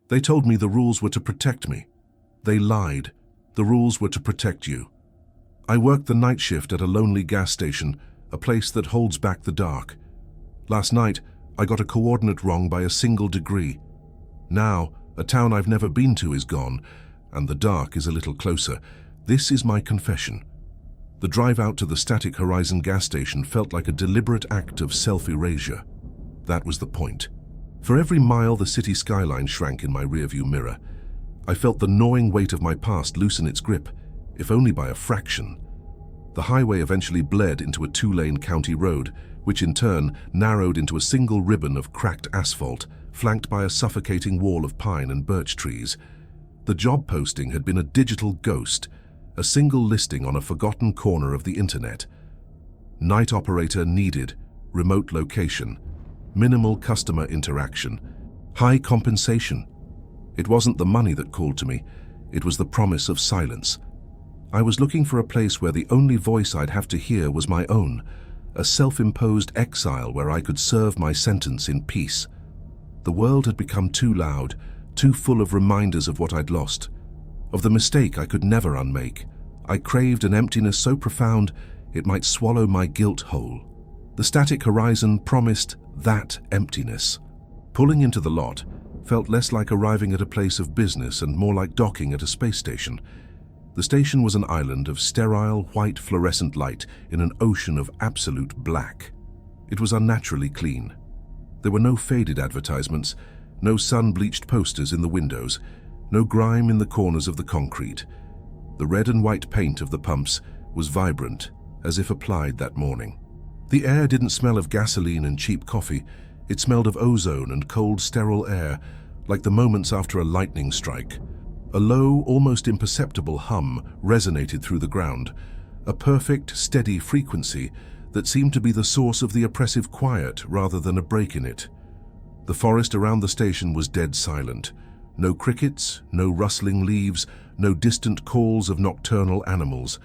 They told me the rules were to protect me. They lied. The rules were to protect you. I worked the night shift at a lonely gas station, a place that holds back the dark. Last night, I got a coordinate wrong by a single degree. Now, a town I've never been to is gone, and the dark is a little closer. This is my confession. The drive out to the Static Horizon gas station felt like a deliberate act of self-erasure. That was the point. For every mile the city skyline shrank in my rearview mirror. I felt the gnawing weight of my past loosen its grip, if only by a fraction. The highway eventually bled into a two-lane county road, which in turn narrowed into a single ribbon of cracked asphalt, flanked by a suffocating wall of pine and birch trees. The job posting had been a digital ghost, a single listing on a forgotten corner of the internet. Night operator needed, remote location, minimal customer interaction, high compensation. It wasn't the money that called to me, it was the promise of silence. I was looking for a place where the only voice I'd have to hear was my own, a self-imposed exile where I could serve my sentence in peace. The world had become too loud, too full of reminders of what I'd lost, of the mistake I could never unmake. I craved an emptiness so profound it might swallow my guilt whole. The Static Horizon promised that emptiness. Pulling into the lot felt less like arriving at a place of business and more like docking at a space station. The station was an island of sterile, white fluorescent light in an ocean of absolute black. It was unnaturally clean. There were no faded advertisements, no sun-bleached posters in the windows, no grime in the corners of the concrete. The red and white paint of the pumps was vibrant, as if applied that morning. The air didn't smell of gasoline and cheap coffee. It smelled of ozone and cold, sterile air, like the moments after a lightning strike. A low, almost imperceptible hum resonated through the ground, a perfect, steady frequency that seemed to be the source of the oppressive quiet rather than a break in it. The forest around the station was dead silent. No crickets, no rustling leaves, no distant calls of nocturnal animals.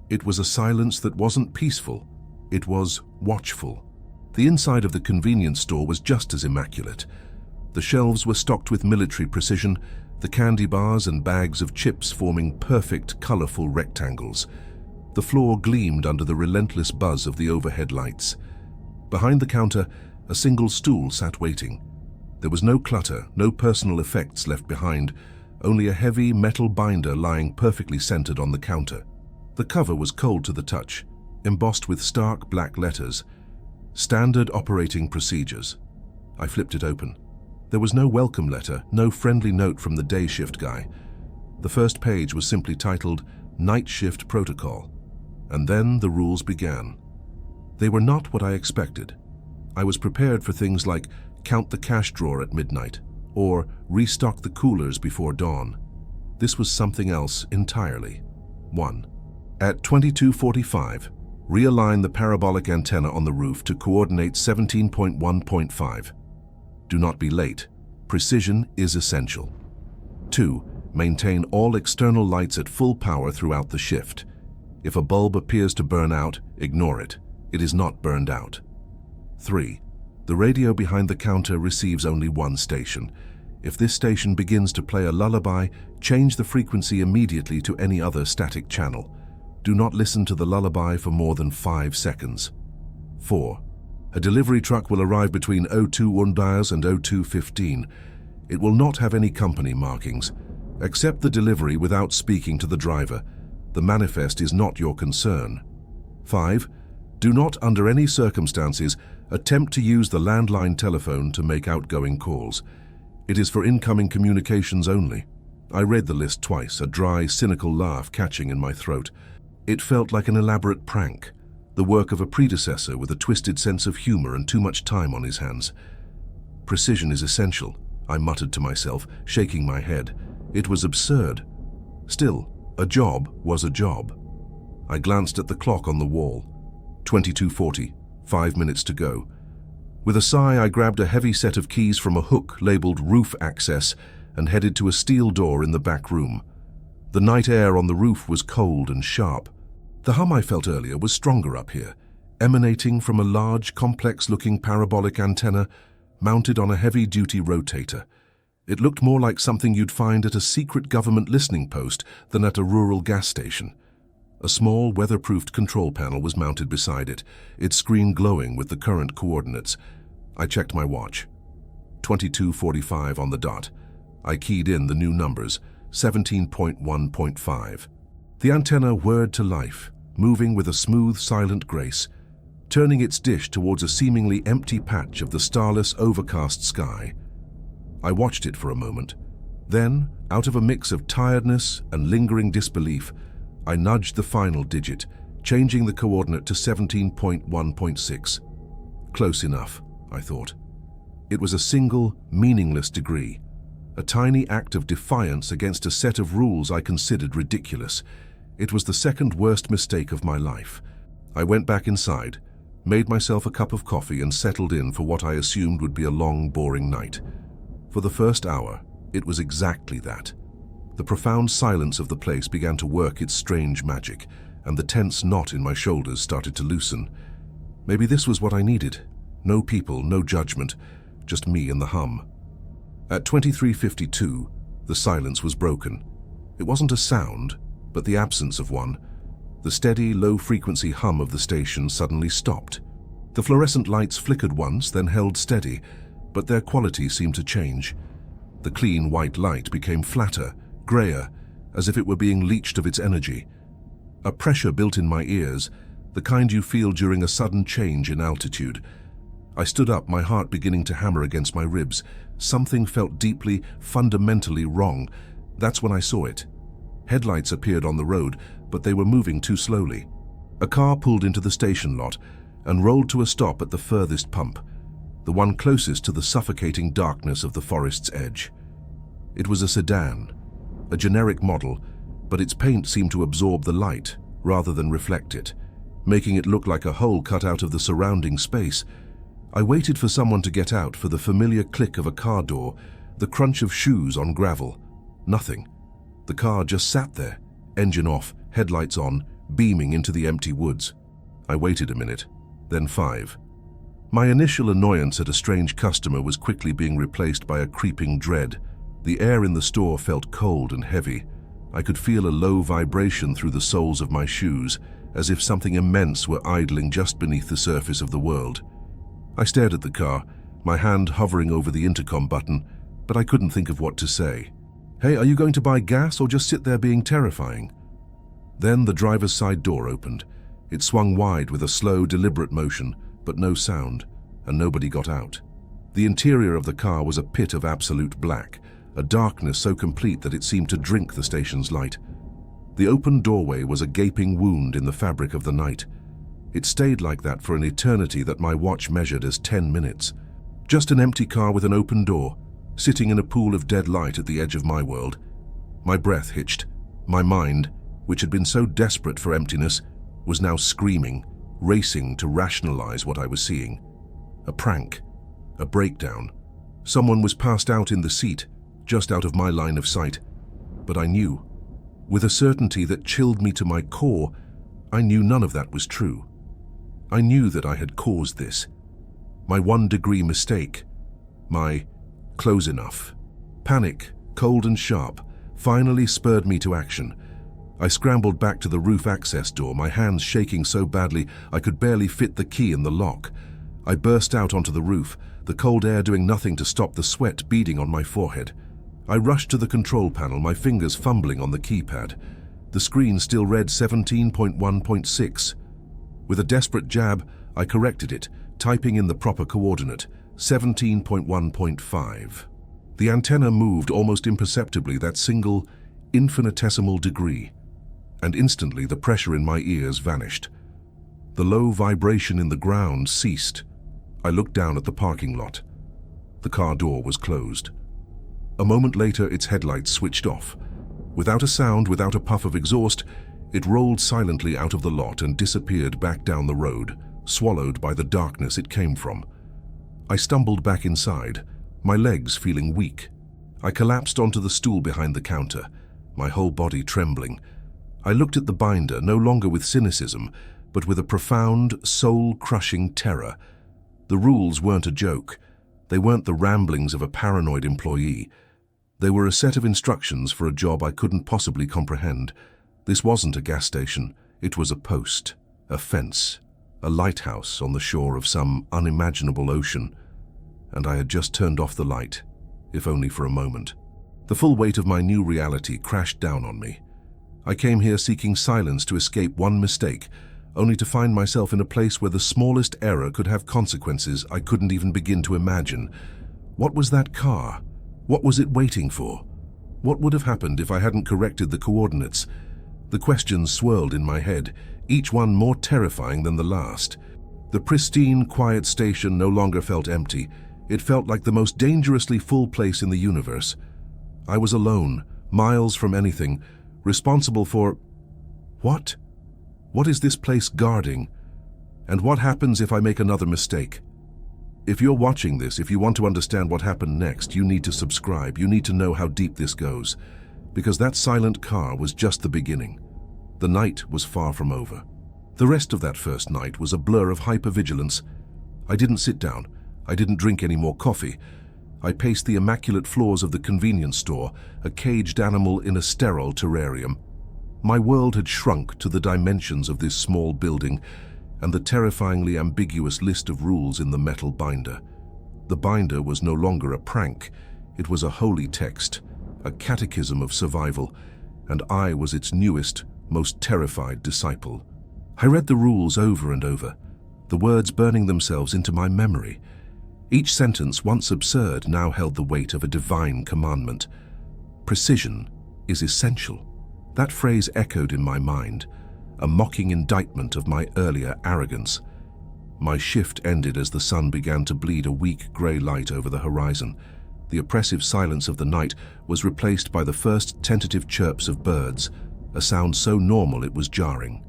It was a silence that wasn't peaceful. It was watchful. The inside of the convenience store was just as immaculate. The shelves were stocked with military precision, the candy bars and bags of chips forming perfect, colorful rectangles. The floor gleamed under the relentless buzz of the overhead lights. Behind the counter, a single stool sat waiting. There was no clutter, no personal effects left behind, only a heavy metal binder lying perfectly centered on the counter. The cover was cold to the touch, embossed with stark black letters. Standard operating procedures. I flipped it open. There was no welcome letter, no friendly note from the day shift guy. The first page was simply titled Night Shift Protocol. And then the rules began. They were not what I expected. I was prepared for things like count the cash drawer at midnight, or restock the coolers before dawn. This was something else entirely. 1. At 22:45, realign the parabolic antenna on the roof to coordinate 17.1.5. Do not be late. Precision is essential. 2. Maintain all external lights at full power throughout the shift. If a bulb appears to burn out, ignore it. It is not burned out. 3. The radio behind the counter receives only one station. If this station begins to play a lullaby, change the frequency immediately to any other static channel. Do not listen to the lullaby for more than 5 seconds. 4. A delivery truck will arrive between 02:00 and 02:15. It will not have any company markings. Accept the delivery without speaking to the driver. The manifest is not your concern. 5. Do not, under any circumstances, attempt to use the landline telephone to make outgoing calls. It is for incoming communications only. I read the list twice, a dry, cynical laugh catching in my throat. It felt like an elaborate prank, the work of a predecessor with a twisted sense of humor and too much time on his hands. Precision is essential, I muttered to myself, shaking my head. It was absurd. Still, a job was a job. I glanced at the clock on the wall. 22:40, 5 minutes to go. With a sigh, I grabbed a heavy set of keys from a hook labeled Roof Access and headed to a steel door in the back room. The night air on the roof was cold and sharp. The hum I felt earlier was stronger up here, emanating from a large, complex-looking parabolic antenna mounted on a heavy-duty rotator. It looked more like something you'd find at a secret government listening post than at a rural gas station. A small, weatherproofed control panel was mounted beside it, its screen glowing with the current coordinates. I checked my watch. 22:45 on the dot. I keyed in the new numbers, 17.1.5. The antenna whirred to life, moving with a smooth, silent grace, turning its dish towards a seemingly empty patch of the starless, overcast sky. I watched it for a moment. Then, out of a mix of tiredness and lingering disbelief, I nudged the final digit, changing the coordinate to 17.1.6. Close enough, I thought. It was a single, meaningless degree, a tiny act of defiance against a set of rules I considered ridiculous. It was the second worst mistake of my life. I went back inside, made myself a cup of coffee and settled in for what I assumed would be a long, boring night. For the first hour, it was exactly that. The profound silence of the place began to work its strange magic, and the tense knot in my shoulders started to loosen. Maybe this was what I needed. No people, no judgment, just me and the hum. At 23:52, the silence was broken. It wasn't a sound, but the absence of one. The steady, low-frequency hum of the station suddenly stopped. The fluorescent lights flickered once, then held steady, but their quality seemed to change. The clean white light became flatter, grayer, as if it were being leached of its energy. A pressure built in my ears, the kind you feel during a sudden change in altitude. I stood up, my heart beginning to hammer against my ribs. Something felt deeply, fundamentally wrong. That's when I saw it. Headlights appeared on the road, but they were moving too slowly. A car pulled into the station lot and rolled to a stop at the furthest pump, the one closest to the suffocating darkness of the forest's edge. It was a sedan, a generic model, but its paint seemed to absorb the light rather than reflect it, making it look like a hole cut out of the surrounding space. I waited for someone to get out, for the familiar click of a car door, the crunch of shoes on gravel. Nothing. The car just sat there, engine off, headlights on, beaming into the empty woods. I waited a minute, then 5. My initial annoyance at a strange customer was quickly being replaced by a creeping dread. The air in the store felt cold and heavy. I could feel a low vibration through the soles of my shoes, as if something immense were idling just beneath the surface of the world. I stared at the car, my hand hovering over the intercom button, but I couldn't think of what to say. "Hey, are you going to buy gas or just sit there being terrifying?" Then the driver's side door opened. It swung wide with a slow, deliberate motion, but no sound, and nobody got out. The interior of the car was a pit of absolute black, a darkness so complete that it seemed to drink the station's light. The open doorway was a gaping wound in the fabric of the night. It stayed like that for an eternity that my watch measured as 10 minutes. Just an empty car with an open door, sitting in a pool of dead light at the edge of my world. My breath hitched. My mind, which had been so desperate for emptiness, was now screaming, racing to rationalize what I was seeing. A prank, a breakdown. Someone was passed out in the seat, just out of my line of sight. But I knew, with a certainty that chilled me to my core, I knew none of that was true. I knew that I had caused this. My 1-degree mistake. My close enough. Panic, cold and sharp, finally spurred me to action. I scrambled back to the roof access door, my hands shaking so badly I could barely fit the key in the lock. I burst out onto the roof, the cold air doing nothing to stop the sweat beading on my forehead. I rushed to the control panel, my fingers fumbling on the keypad. The screen still read 17.1.6. With a desperate jab, I corrected it, typing in the proper coordinate, 17.1.5. The antenna moved almost imperceptibly that single, infinitesimal degree, and instantly the pressure in my ears vanished. The low vibration in the ground ceased. I looked down at the parking lot. The car door was closed. A moment later, its headlights switched off. Without a sound, without a puff of exhaust, it rolled silently out of the lot and disappeared back down the road, swallowed by the darkness it came from. I stumbled back inside, my legs feeling weak. I collapsed onto the stool behind the counter, my whole body trembling. I looked at the binder, no longer with cynicism, but with a profound, soul-crushing terror. The rules weren't a joke. They weren't the ramblings of a paranoid employee. They were a set of instructions for a job I couldn't possibly comprehend. This wasn't a gas station. It was a post, a fence, a lighthouse on the shore of some unimaginable ocean. And I had just turned off the light, if only for a moment. The full weight of my new reality crashed down on me. I came here seeking silence to escape one mistake, only to find myself in a place where the smallest error could have consequences I couldn't even begin to imagine. What was that car? What was it waiting for? What would have happened if I hadn't corrected the coordinates? The questions swirled in my head, each one more terrifying than the last. The pristine, quiet station no longer felt empty. It felt like the most dangerously full place in the universe. I was alone, miles from anything, responsible for... What? What is this place guarding? And what happens if I make another mistake? If you're watching this, if you want to understand what happened next, you need to subscribe. You need to know how deep this goes. Because that silent car was just the beginning. The night was far from over. The rest of that first night was a blur of hypervigilance. I didn't sit down. I didn't drink any more coffee. I paced the immaculate floors of the convenience store, a caged animal in a sterile terrarium. My world had shrunk to the dimensions of this small building and the terrifyingly ambiguous list of rules in the metal binder. The binder was no longer a prank. It was a holy text, a catechism of survival, and I was its newest, most terrified disciple. I read the rules over and over, the words burning themselves into my memory. Each sentence, once absurd, now held the weight of a divine commandment. Precision is essential. That phrase echoed in my mind, a mocking indictment of my earlier arrogance. My shift ended as the sun began to bleed a weak grey light over the horizon. The oppressive silence of the night was replaced by the first tentative chirps of birds, a sound so normal it was jarring.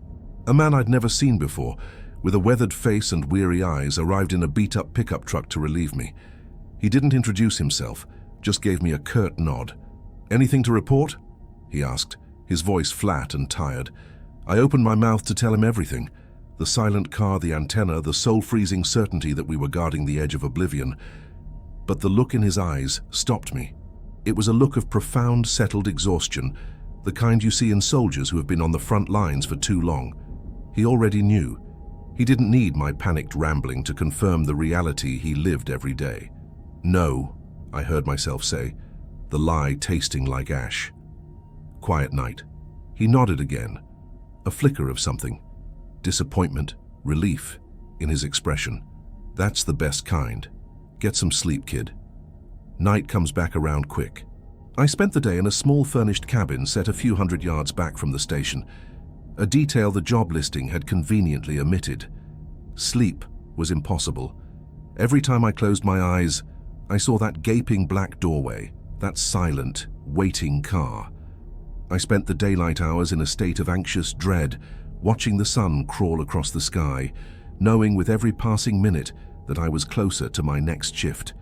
A man I'd never seen before, with a weathered face and weary eyes, arrived in a beat-up pickup truck to relieve me. He didn't introduce himself, just gave me a curt nod. "Anything to report?" he asked, his voice flat and tired. I opened my mouth to tell him everything. The silent car, the antenna, the soul-freezing certainty that we were guarding the edge of oblivion. But the look in his eyes stopped me. It was a look of profound, settled exhaustion, the kind you see in soldiers who have been on the front lines for too long. He already knew. He didn't need my panicked rambling to confirm the reality he lived every day. "No," I heard myself say, the lie tasting like ash. Quiet night. He nodded again, a flicker of something. Disappointment, relief, in his expression. "That's the best kind. Get some sleep, kid." Night comes back around quick. I spent the day in a small furnished cabin set a few hundred yards back from the station, a detail the job listing had conveniently omitted. Sleep was impossible. Every time I closed my eyes, I saw that gaping black doorway, that silent, waiting car. I spent the daylight hours in a state of anxious dread, watching the sun crawl across the sky, knowing with every passing minute that I was closer to my next shift.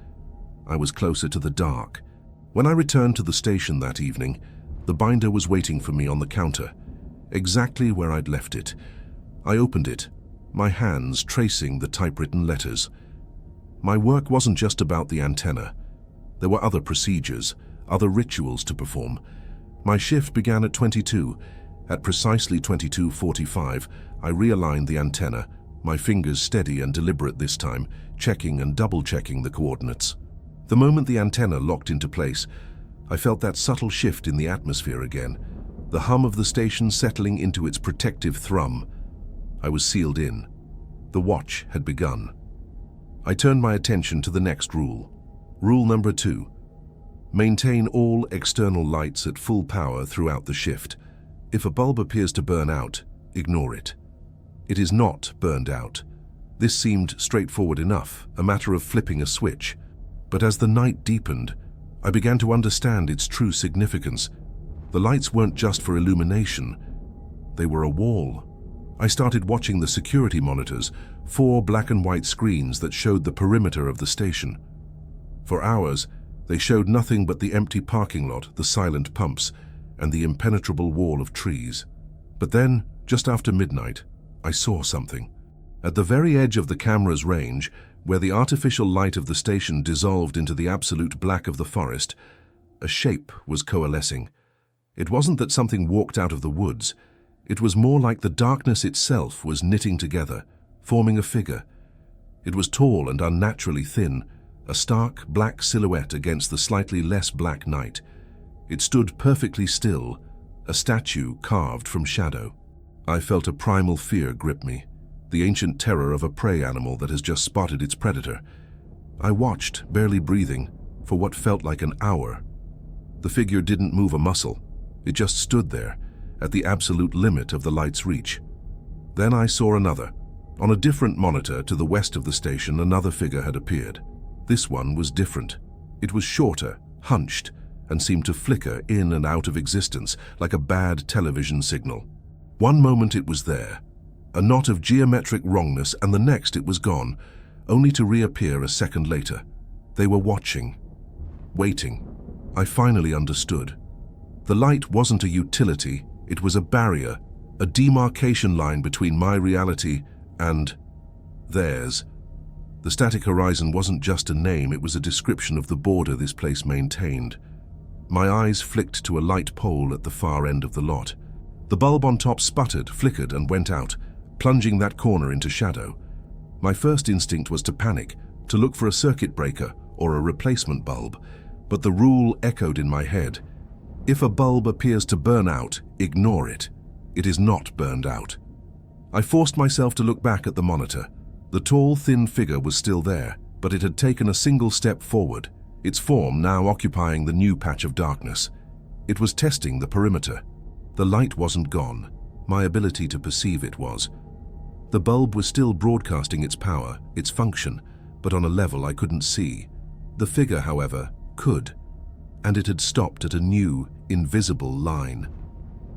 I was closer to the dark. When I returned to the station that evening, the binder was waiting for me on the counter, exactly where I'd left it. I opened it, my hands tracing the typewritten letters. My work wasn't just about the antenna. There were other procedures, other rituals to perform. My shift began at 22. At precisely 22:45, I realigned the antenna, my fingers steady and deliberate this time, checking and double-checking the coordinates. The moment the antenna locked into place, I felt that subtle shift in the atmosphere again, the hum of the station settling into its protective thrum. I was sealed in. The watch had begun. I turned my attention to the next rule. Rule number 2. Maintain all external lights at full power throughout the shift. If a bulb appears to burn out, ignore it. It is not burned out. This seemed straightforward enough, a matter of flipping a switch. But as the night deepened, I began to understand its true significance. The lights weren't just for illumination. They were a wall. I started watching the security monitors, 4 black and white screens that showed the perimeter of the station. For hours, they showed nothing but the empty parking lot, the silent pumps, and the impenetrable wall of trees. But then, just after midnight, I saw something. At the very edge of the camera's range, where the artificial light of the station dissolved into the absolute black of the forest, a shape was coalescing. It wasn't that something walked out of the woods. It was more like the darkness itself was knitting together, forming a figure. It was tall and unnaturally thin, a stark black silhouette against the slightly less black night. It stood perfectly still, a statue carved from shadow. I felt a primal fear grip me, the ancient terror of a prey animal that has just spotted its predator. I watched, barely breathing, for what felt like an hour. The figure didn't move a muscle. It just stood there, at the absolute limit of the light's reach. Then I saw another. On a different monitor to the west of the station, another figure had appeared. This one was different. It was shorter, hunched, and seemed to flicker in and out of existence like a bad television signal. One moment it was there, a knot of geometric wrongness, and the next it was gone, only to reappear a second later. They were watching, waiting. I finally understood. The light wasn't a utility, it was a barrier, a demarcation line between my reality and theirs. The static horizon wasn't just a name, it was a description of the border this place maintained. My eyes flicked to a light pole at the far end of the lot. The bulb on top sputtered, flickered, and went out, plunging that corner into shadow. My first instinct was to panic, to look for a circuit breaker or a replacement bulb, but the rule echoed in my head. If a bulb appears to burn out, ignore it. It is not burned out. I forced myself to look back at the monitor. The tall, thin figure was still there, but it had taken a single step forward, its form now occupying the new patch of darkness. It was testing the perimeter. The light wasn't gone. My ability to perceive it was. The bulb was still broadcasting its power, its function, but on a level I couldn't see. The figure, however, could, and it had stopped at a new, invisible line.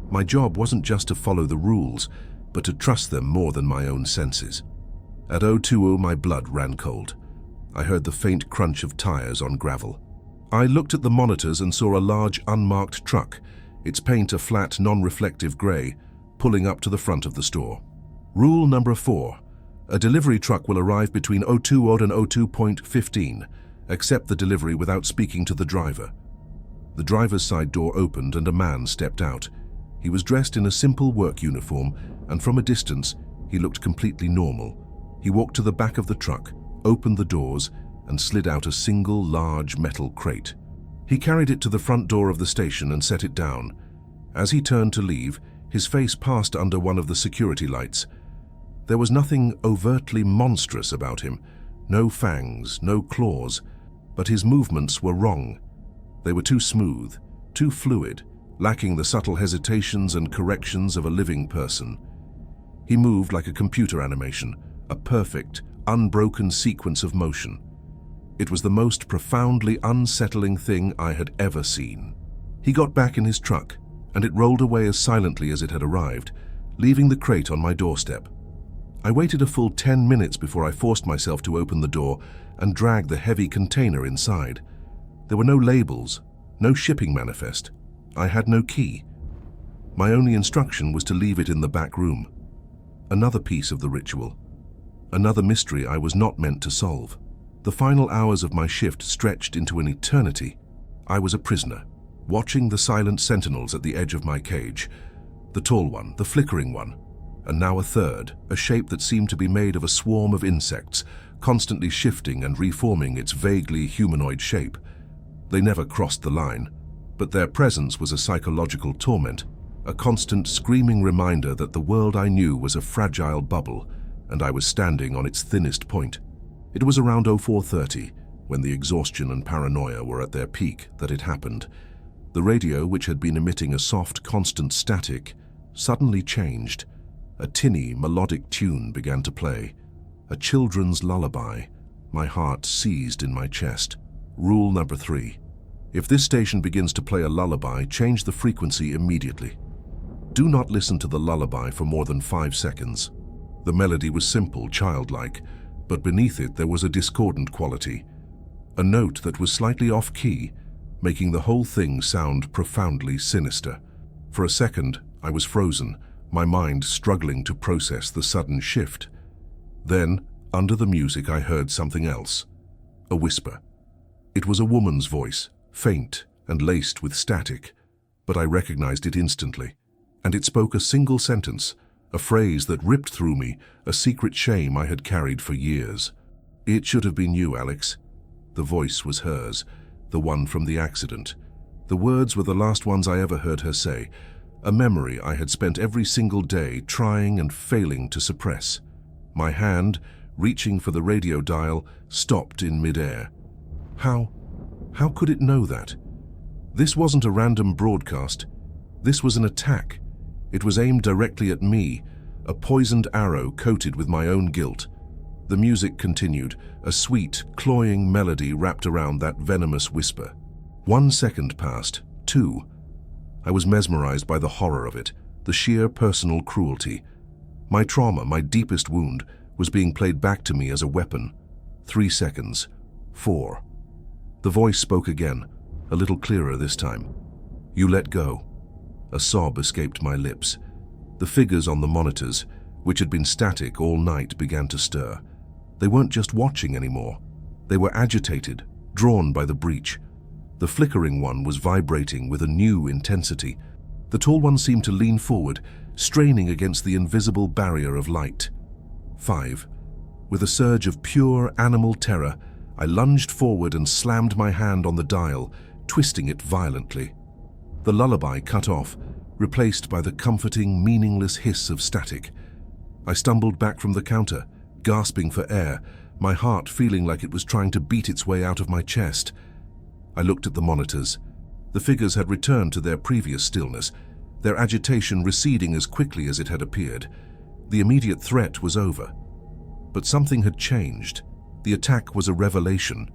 My job wasn't just to follow the rules, but to trust them more than my own senses. At 020, my blood ran cold. I heard the faint crunch of tires on gravel. I looked at the monitors and saw a large, unmarked truck, its paint a flat, non-reflective grey, pulling up to the front of the store. Rule number 4. A delivery truck will arrive between 020 and 02.15. Accept the delivery without speaking to the driver. The driver's side door opened and a man stepped out. He was dressed in a simple work uniform, and from a distance, he looked completely normal. He walked to the back of the truck, opened the doors, and slid out a single large metal crate. He carried it to the front door of the station and set it down. As he turned to leave, his face passed under one of the security lights. There was nothing overtly monstrous about him, no fangs, no claws, but his movements were wrong. They were too smooth, too fluid, lacking the subtle hesitations and corrections of a living person. He moved like a computer animation, a perfect, unbroken sequence of motion. It was the most profoundly unsettling thing I had ever seen. He got back in his truck, and it rolled away as silently as it had arrived, leaving the crate on my doorstep. I waited a full 10 minutes before I forced myself to open the door and drag the heavy container inside. There were no labels, no shipping manifest. I had no key. My only instruction was to leave it in the back room. Another piece of the ritual. Another mystery I was not meant to solve. The final hours of my shift stretched into an eternity. I was a prisoner, watching the silent sentinels at the edge of my cage. The tall one, the flickering one, and now a third, a shape that seemed to be made of a swarm of insects, constantly shifting and reforming its vaguely humanoid shape. They never crossed the line, but their presence was a psychological torment, a constant screaming reminder that the world I knew was a fragile bubble, and I was standing on its thinnest point. It was around 04:30, when the exhaustion and paranoia were at their peak, that it happened. The radio, which had been emitting a soft, constant static, suddenly changed. A tinny, melodic tune began to play. A children's lullaby. My heart seized in my chest. Rule number 3. If this station begins to play a lullaby, change the frequency immediately. Do not listen to the lullaby for more than 5 seconds. The melody was simple, childlike, but beneath it there was a discordant quality. A note that was slightly off-key, making the whole thing sound profoundly sinister. For a second, I was frozen, my mind struggling to process the sudden shift. Then, under the music, I heard something else. A whisper. It was a woman's voice, faint, and laced with static, but I recognized it instantly. And it spoke a single sentence, a phrase that ripped through me, a secret shame I had carried for years. "It should have been you, Alex." The voice was hers, the one from the accident. The words were the last ones I ever heard her say, a memory I had spent every single day trying and failing to suppress. My hand, reaching for the radio dial, stopped in midair. How could it know that? This wasn't a random broadcast. This was an attack. It was aimed directly at me, a poisoned arrow coated with my own guilt. The music continued, a sweet, cloying melody wrapped around that venomous whisper. 1 second passed, 2. I was mesmerized by the horror of it, the sheer personal cruelty. My trauma, my deepest wound, was being played back to me as a weapon. 3 seconds, 4. The voice spoke again, a little clearer this time. "You let go." A sob escaped my lips. The figures on the monitors, which had been static all night, began to stir. They weren't just watching anymore. They were agitated, drawn by the breach. The flickering one was vibrating with a new intensity. The tall one seemed to lean forward, straining against the invisible barrier of light. 5. With a surge of pure animal terror, I lunged forward and slammed my hand on the dial, twisting it violently. The lullaby cut off, replaced by the comforting, meaningless hiss of static. I stumbled back from the counter, gasping for air, my heart feeling like it was trying to beat its way out of my chest. I looked at the monitors. The figures had returned to their previous stillness, their agitation receding as quickly as it had appeared. The immediate threat was over. But something had changed. The attack was a revelation.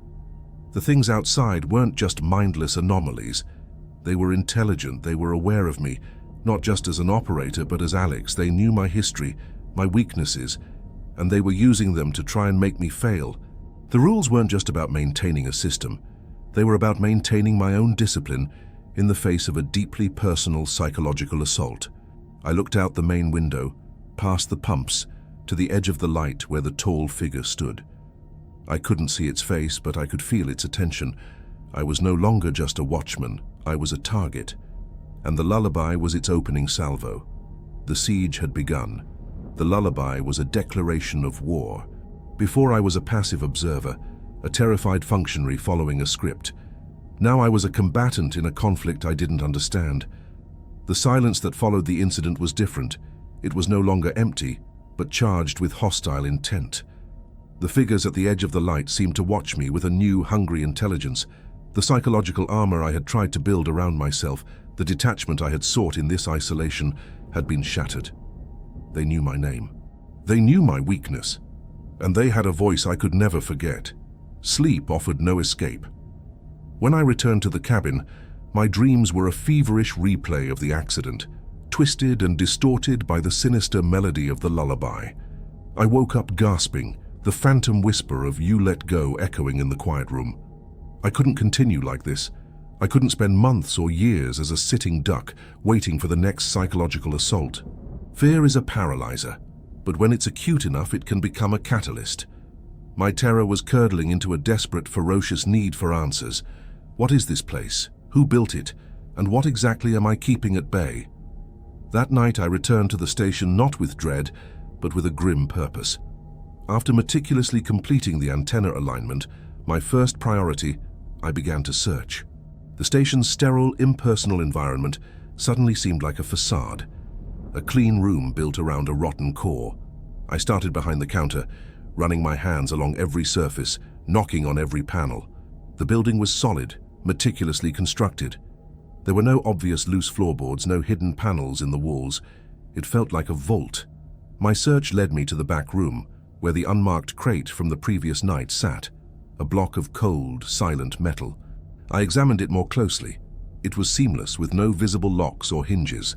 The things outside weren't just mindless anomalies. They were intelligent, they were aware of me, not just as an operator but as Alex. They knew my history, my weaknesses, and they were using them to try and make me fail. The rules weren't just about maintaining a system. They were about maintaining my own discipline in the face of a deeply personal psychological assault. I looked out the main window, past the pumps, to the edge of the light where the tall figure stood. I couldn't see its face, but I could feel its attention. I was no longer just a watchman, I was a target. And the lullaby was its opening salvo. The siege had begun. The lullaby was a declaration of war. Before I was a passive observer, a terrified functionary following a script. Now I was a combatant in a conflict I didn't understand. The silence that followed the incident was different. It was no longer empty, but charged with hostile intent. The figures at the edge of the light seemed to watch me with a new, hungry intelligence. The psychological armor I had tried to build around myself, the detachment I had sought in this isolation, had been shattered. They knew my name. They knew my weakness. And they had a voice I could never forget. Sleep offered no escape. When I returned to the cabin, my dreams were a feverish replay of the accident, twisted and distorted by the sinister melody of the lullaby. I woke up gasping, the phantom whisper of "You let go" echoing in the quiet room. I couldn't continue like this. I couldn't spend months or years as a sitting duck, waiting for the next psychological assault. Fear is a paralyzer, but when it's acute enough, it can become a catalyst. My terror was curdling into a desperate, ferocious need for answers. What is this place? Who built it? And what exactly am I keeping at bay? That night I returned to the station not with dread, but with a grim purpose. After meticulously completing the antenna alignment, my first priority, I began to search. The station's sterile, impersonal environment suddenly seemed like a facade, a clean room built around a rotten core. I started behind the counter, running my hands along every surface, knocking on every panel. The building was solid, meticulously constructed. There were no obvious loose floorboards, no hidden panels in the walls. It felt like a vault. My search led me to the back room, where the unmarked crate from the previous night sat, a block of cold, silent metal. I examined it more closely. It was seamless, with no visible locks or hinges.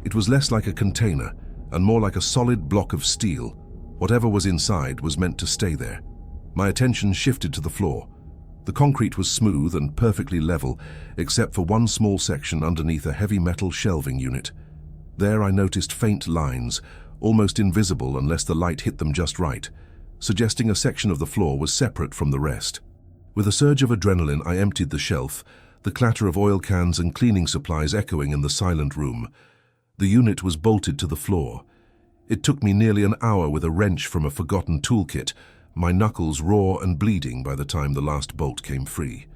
It was less like a container, and more like a solid block of steel. Whatever was inside was meant to stay there. My attention shifted to the floor. The concrete was smooth and perfectly level, except for one small section underneath a heavy metal shelving unit. There I noticed faint lines, almost invisible unless the light hit them just right, suggesting a section of the floor was separate from the rest. With a surge of adrenaline, I emptied the shelf, the clatter of oil cans and cleaning supplies echoing in the silent room. The unit was bolted to the floor. It took me nearly an hour with a wrench from a forgotten toolkit, my knuckles raw and bleeding by the time the last bolt came free.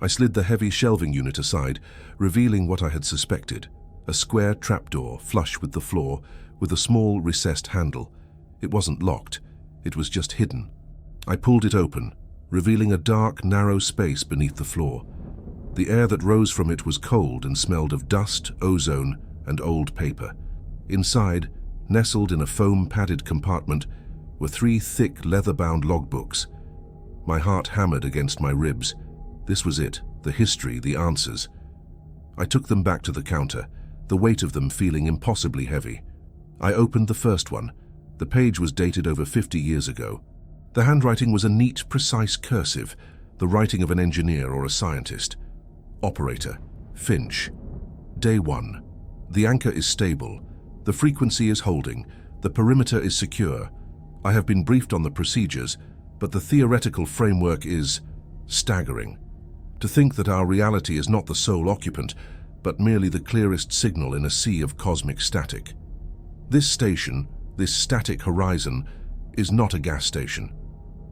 I slid the heavy shelving unit aside, revealing what I had suspected: a square trapdoor flush with the floor, with a small recessed handle. It wasn't locked, it was just hidden. I pulled it open, revealing a dark, narrow space beneath the floor. The air that rose from it was cold and smelled of dust, ozone, and old paper. Inside, nestled in a foam-padded compartment, were 3 thick, leather-bound logbooks. My heart hammered against my ribs. This was it, the history, the answers. I took them back to the counter, the weight of them feeling impossibly heavy. I opened the first one. The page was dated over 50 years ago. The handwriting was a neat, precise cursive, the writing of an engineer or a scientist. Operator, Finch. Day 1. The anchor is stable. The frequency is holding. The perimeter is secure. I have been briefed on the procedures, but the theoretical framework is staggering. To think that our reality is not the sole occupant, but merely the clearest signal in a sea of cosmic static. This station, this static horizon, is not a gas station.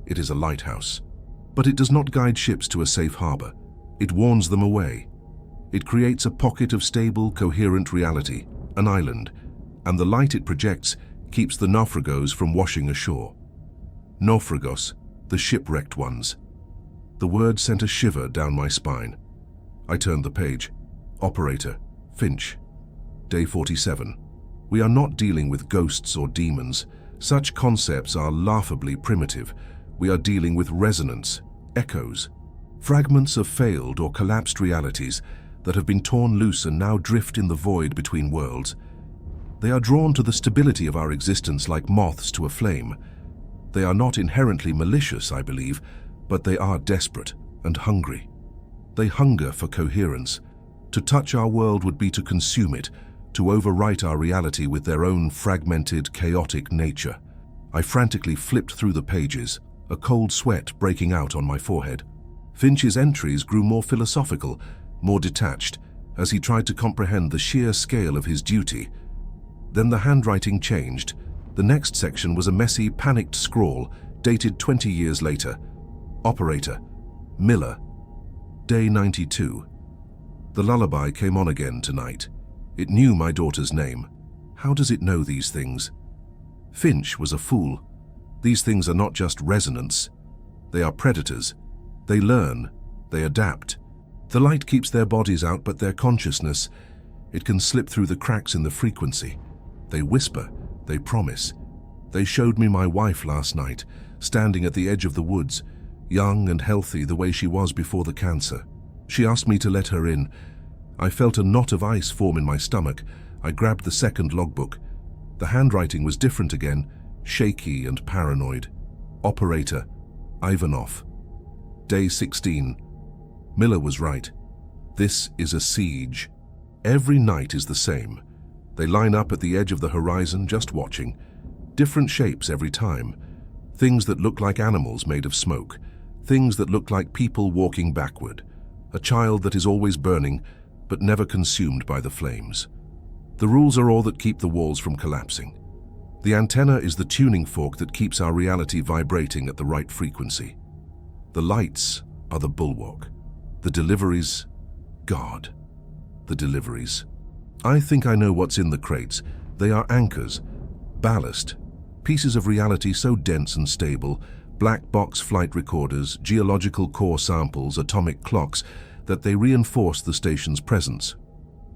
It is a lighthouse. But it does not guide ships to a safe harbor. It warns them away. It creates a pocket of stable, coherent reality, an island, and the light it projects keeps the naufragos from washing ashore. Naufragos, the shipwrecked ones. The word sent a shiver down my spine. I turned the page. Operator, Finch. Day 47. We are not dealing with ghosts or demons. Such concepts are laughably primitive. We are dealing with resonance, echoes, fragments of failed or collapsed realities that have been torn loose and now drift in the void between worlds. They are drawn to the stability of our existence like moths to a flame. They are not inherently malicious, I believe, but they are desperate and hungry. They hunger for coherence. To touch our world would be to consume it, to overwrite our reality with their own fragmented, chaotic nature. I frantically flipped through the pages, a cold sweat breaking out on my forehead. Finch's entries grew more philosophical, more detached, as he tried to comprehend the sheer scale of his duty. Then the handwriting changed. The next section was a messy, panicked scrawl, dated 20 years later. Operator, Miller. Day 92. The lullaby came on again tonight. It knew my daughter's name. How does it know these things? Finch was a fool. These things are not just resonance. They are predators. They learn. They adapt. The light keeps their bodies out, but their consciousness, it can slip through the cracks in the frequency. They whisper. They promise. They showed me my wife last night, standing at the edge of the woods, young and healthy the way she was before the cancer. She asked me to let her in. I felt a knot of ice form in my stomach. I grabbed the second logbook. The handwriting was different again, shaky and paranoid. Operator, Ivanov. Day 16. Miller was right. This is a siege. Every night is the same. They line up at the edge of the horizon, just watching. Different shapes every time. Things that look like animals made of smoke. Things that look like people walking backward. A child that is always burning, but never consumed by the flames. The rules are all that keep the walls from collapsing. The antenna is the tuning fork that keeps our reality vibrating at the right frequency. The lights are the bulwark. The deliveries, God. The deliveries. I think I know what's in the crates. They are anchors, ballast, pieces of reality so dense and stable, black box flight recorders, geological core samples, atomic clocks, that they reinforce the station's presence.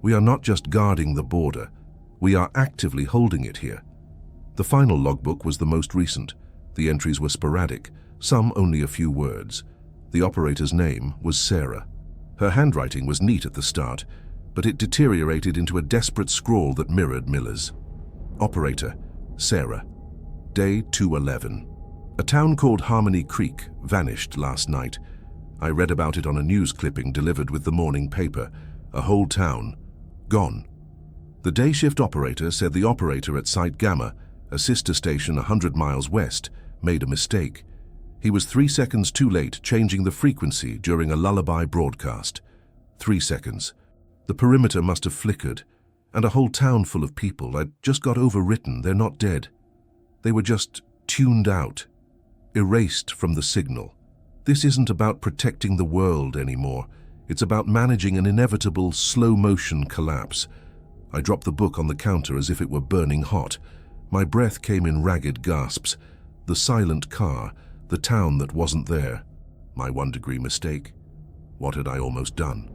We are not just guarding the border, we are actively holding it here. The final logbook was the most recent. The entries were sporadic, some only a few words. The operator's name was Sarah. Her handwriting was neat at the start, but it deteriorated into a desperate scrawl that mirrored Miller's. Operator, Sarah. Day 211. A town called Harmony Creek vanished last night. I read about it on a news clipping delivered with the morning paper. A whole town, gone. The day shift operator said the operator at Site Gamma, a sister station 100 miles west, made a mistake. He was 3 seconds too late changing the frequency during a lullaby broadcast. 3 seconds. The perimeter must have flickered, and a whole town full of people I'd just got overwritten. They're not dead. They were just tuned out, erased from the signal. This isn't about protecting the world anymore. It's about managing an inevitable slow-motion collapse. I dropped the book on the counter as if it were burning hot. My breath came in ragged gasps. The silent car, the town that wasn't there. My 1-degree mistake. What had I almost done?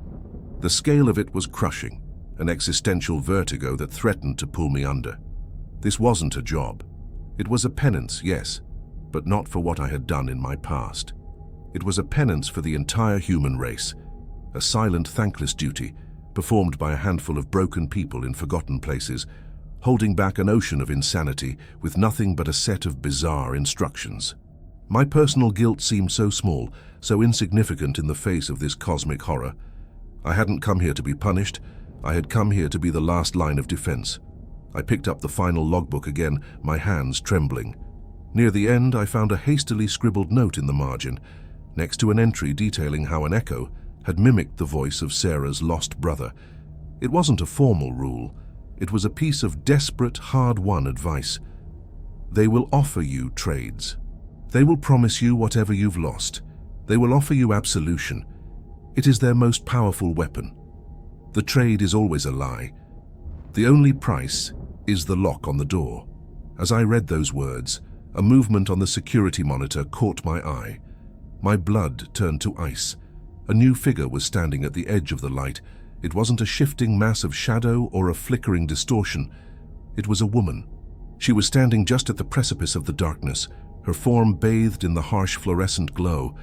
The scale of it was crushing, an existential vertigo that threatened to pull me under. This wasn't a job. It was a penance, yes, but not for what I had done in my past. It was a penance for the entire human race, a silent, thankless duty performed by a handful of broken people in forgotten places, holding back an ocean of insanity with nothing but a set of bizarre instructions. My personal guilt seemed so small, so insignificant in the face of this cosmic horror. I hadn't come here to be punished. I had come here to be the last line of defense. I picked up the final logbook again, my hands trembling. Near the end, I found a hastily scribbled note in the margin, next to an entry detailing how an echo had mimicked the voice of Sarah's lost brother. It wasn't a formal rule. It was a piece of desperate, hard-won advice. They will offer you trades. They will promise you whatever you've lost. They will offer you absolution. It is their most powerful weapon. The trade is always a lie. The only price is the lock on the door. As I read those words, a movement on the security monitor caught my eye. My blood turned to ice. A new figure was standing at the edge of the light. It wasn't a shifting mass of shadow or a flickering distortion. It was a woman. She was standing just at the precipice of the darkness, her form bathed in the harsh fluorescent glow.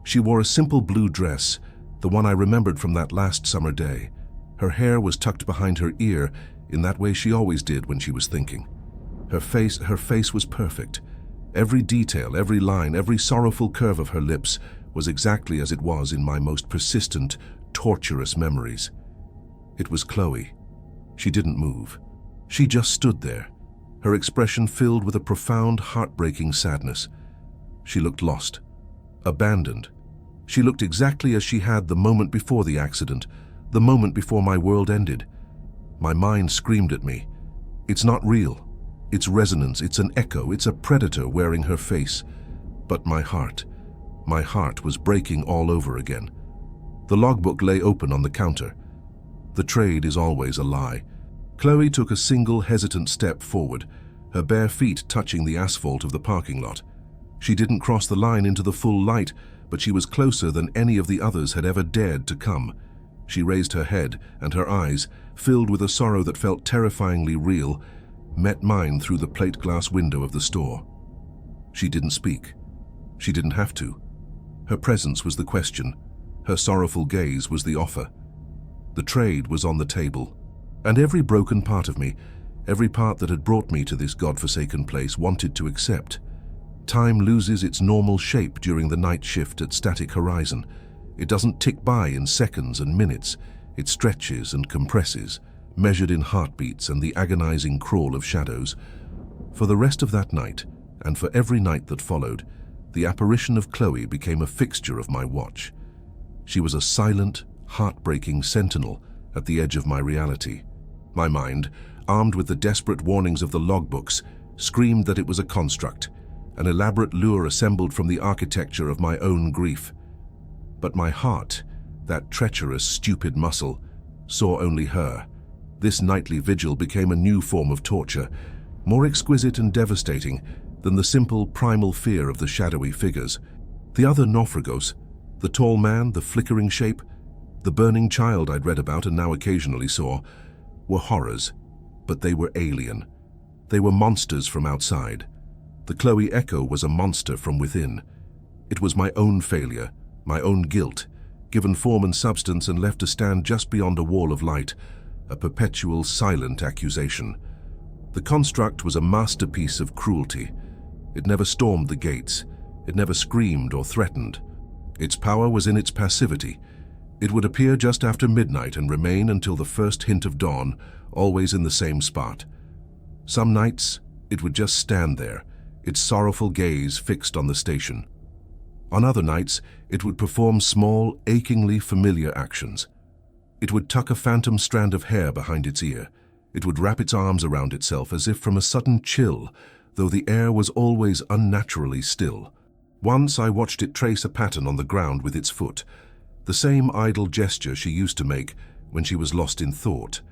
She wore a simple blue dress, the one I remembered from that last summer day. Her hair was tucked behind her ear, in that way she always did when she was thinking. Her face was perfect. Every detail, every line, every sorrowful curve of her lips was exactly as it was in my most persistent, torturous memories. It was Chloe. She didn't move. She just stood there, her expression filled with a profound, heartbreaking sadness. She looked lost, abandoned. She looked exactly as she had the moment before the accident, the moment before my world ended. My mind screamed at me. It's not real. It's resonance, it's an echo, it's a predator wearing her face. But my heart was breaking all over again. The logbook lay open on the counter. The trade is always a lie. Chloe took a single hesitant step forward, her bare feet touching the asphalt of the parking lot. She didn't cross the line into the full light, but she was closer than any of the others had ever dared to come. She raised her head, and her eyes, filled with a sorrow that felt terrifyingly real, met mine through the plate glass window of the store. She didn't speak. She didn't have to. Her presence was the question. Her sorrowful gaze was the offer. The trade was on the table, and every broken part of me, every part that had brought me to this godforsaken place, wanted to accept. Time loses its normal shape during the night shift at Static Horizon. It doesn't tick by in seconds and minutes. It stretches and compresses, measured in heartbeats and the agonizing crawl of shadows. For the rest of that night, and for every night that followed, the apparition of Chloe became a fixture of my watch. She was a silent, heartbreaking sentinel at the edge of my reality. My mind, armed with the desperate warnings of the logbooks, screamed that it was a construct, an elaborate lure assembled from the architecture of my own grief. But my heart, that treacherous, stupid muscle, saw only her. This nightly vigil became a new form of torture, more exquisite and devastating than the simple primal fear of the shadowy figures. The other Nofragos, the tall man, the flickering shape, the burning child I'd read about and now occasionally saw, were horrors, but they were alien. They were monsters from outside. The Chloe Echo was a monster from within. It was my own failure, my own guilt, given form and substance and left to stand just beyond a wall of light, a perpetual silent accusation. The construct was a masterpiece of cruelty. It never stormed the gates. It never screamed or threatened. Its power was in its passivity. It would appear just after midnight and remain until the first hint of dawn, always in the same spot. Some nights, it would just stand there, its sorrowful gaze fixed on the station. On other nights, it would perform small, achingly familiar actions. It would tuck a phantom strand of hair behind its ear. It would wrap its arms around itself as if from a sudden chill, though the air was always unnaturally still. Once I watched it trace a pattern on the ground with its foot, the same idle gesture she used to make when she was lost in thought.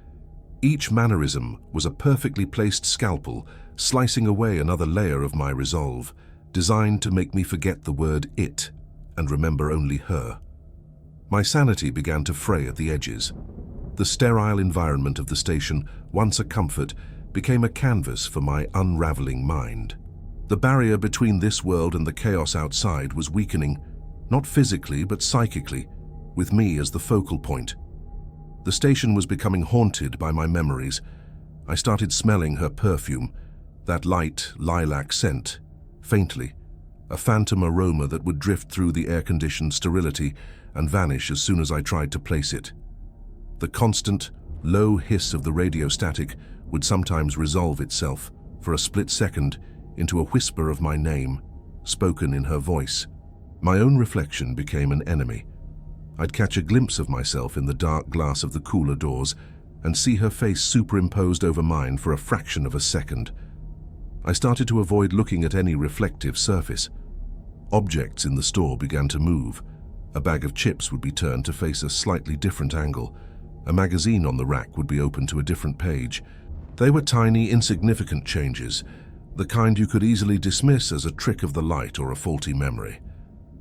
Each mannerism was a perfectly placed scalpel, slicing away another layer of my resolve, designed to make me forget the word it and remember only her. My sanity began to fray at the edges. The sterile environment of the station, once a comfort, became a canvas for my unraveling mind. The barrier between this world and the chaos outside was weakening, not physically but psychically, with me as the focal point. The station was becoming haunted by my memories. I started smelling her perfume, that light lilac scent, faintly, a phantom aroma that would drift through the air-conditioned sterility and vanish as soon as I tried to place it. The constant, low hiss of the radio static would sometimes resolve itself, for a split second, into a whisper of my name, spoken in her voice. My own reflection became an enemy. I'd catch a glimpse of myself in the dark glass of the cooler doors and see her face superimposed over mine for a fraction of a second. I started to avoid looking at any reflective surface. Objects in the store began to move. A bag of chips would be turned to face a slightly different angle. A magazine on the rack would be opened to a different page. They were tiny, insignificant changes, the kind you could easily dismiss as a trick of the light or a faulty memory.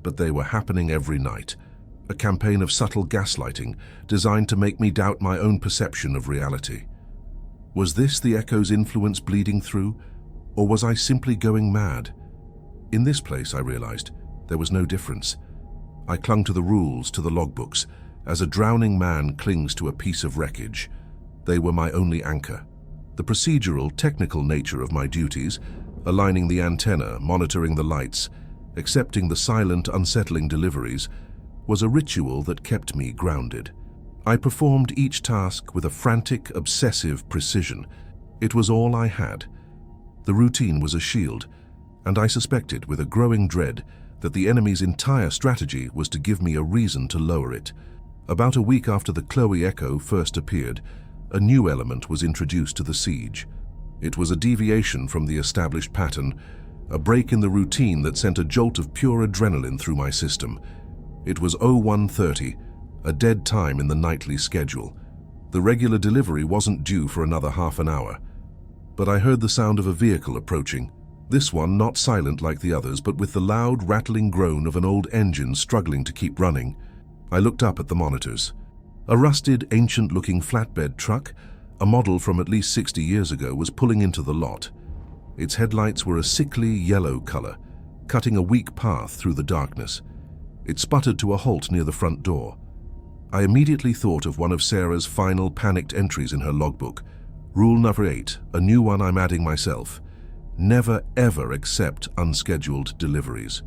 But they were happening every night, a campaign of subtle gaslighting designed to make me doubt my own perception of reality. Was this the echo's influence bleeding through, or was I simply going mad? In this place, I realized, there was no difference. I clung to the rules, to the logbooks, as a drowning man clings to a piece of wreckage. They were my only anchor. The procedural, technical nature of my duties, aligning the antenna, monitoring the lights, accepting the silent, unsettling deliveries, was a ritual that kept me grounded. I performed each task with a frantic, obsessive precision. It was all I had. The routine was a shield, and I suspected with a growing dread that the enemy's entire strategy was to give me a reason to lower it. About a week after the Chloe Echo first appeared, a new element was introduced to the siege. It was a deviation from the established pattern, a break in the routine that sent a jolt of pure adrenaline through my system. It was 01:30, a dead time in the nightly schedule. The regular delivery wasn't due for another half an hour. But I heard the sound of a vehicle approaching, this one not silent like the others, but with the loud, rattling groan of an old engine struggling to keep running. I looked up at the monitors. A rusted, ancient-looking flatbed truck, a model from at least 60 years ago, was pulling into the lot. Its headlights were a sickly yellow color, cutting a weak path through the darkness. It sputtered to a halt near the front door. I immediately thought of one of Sarah's final panicked entries in her logbook. Rule number 8, a new one I'm adding myself. Never ever accept unscheduled deliveries.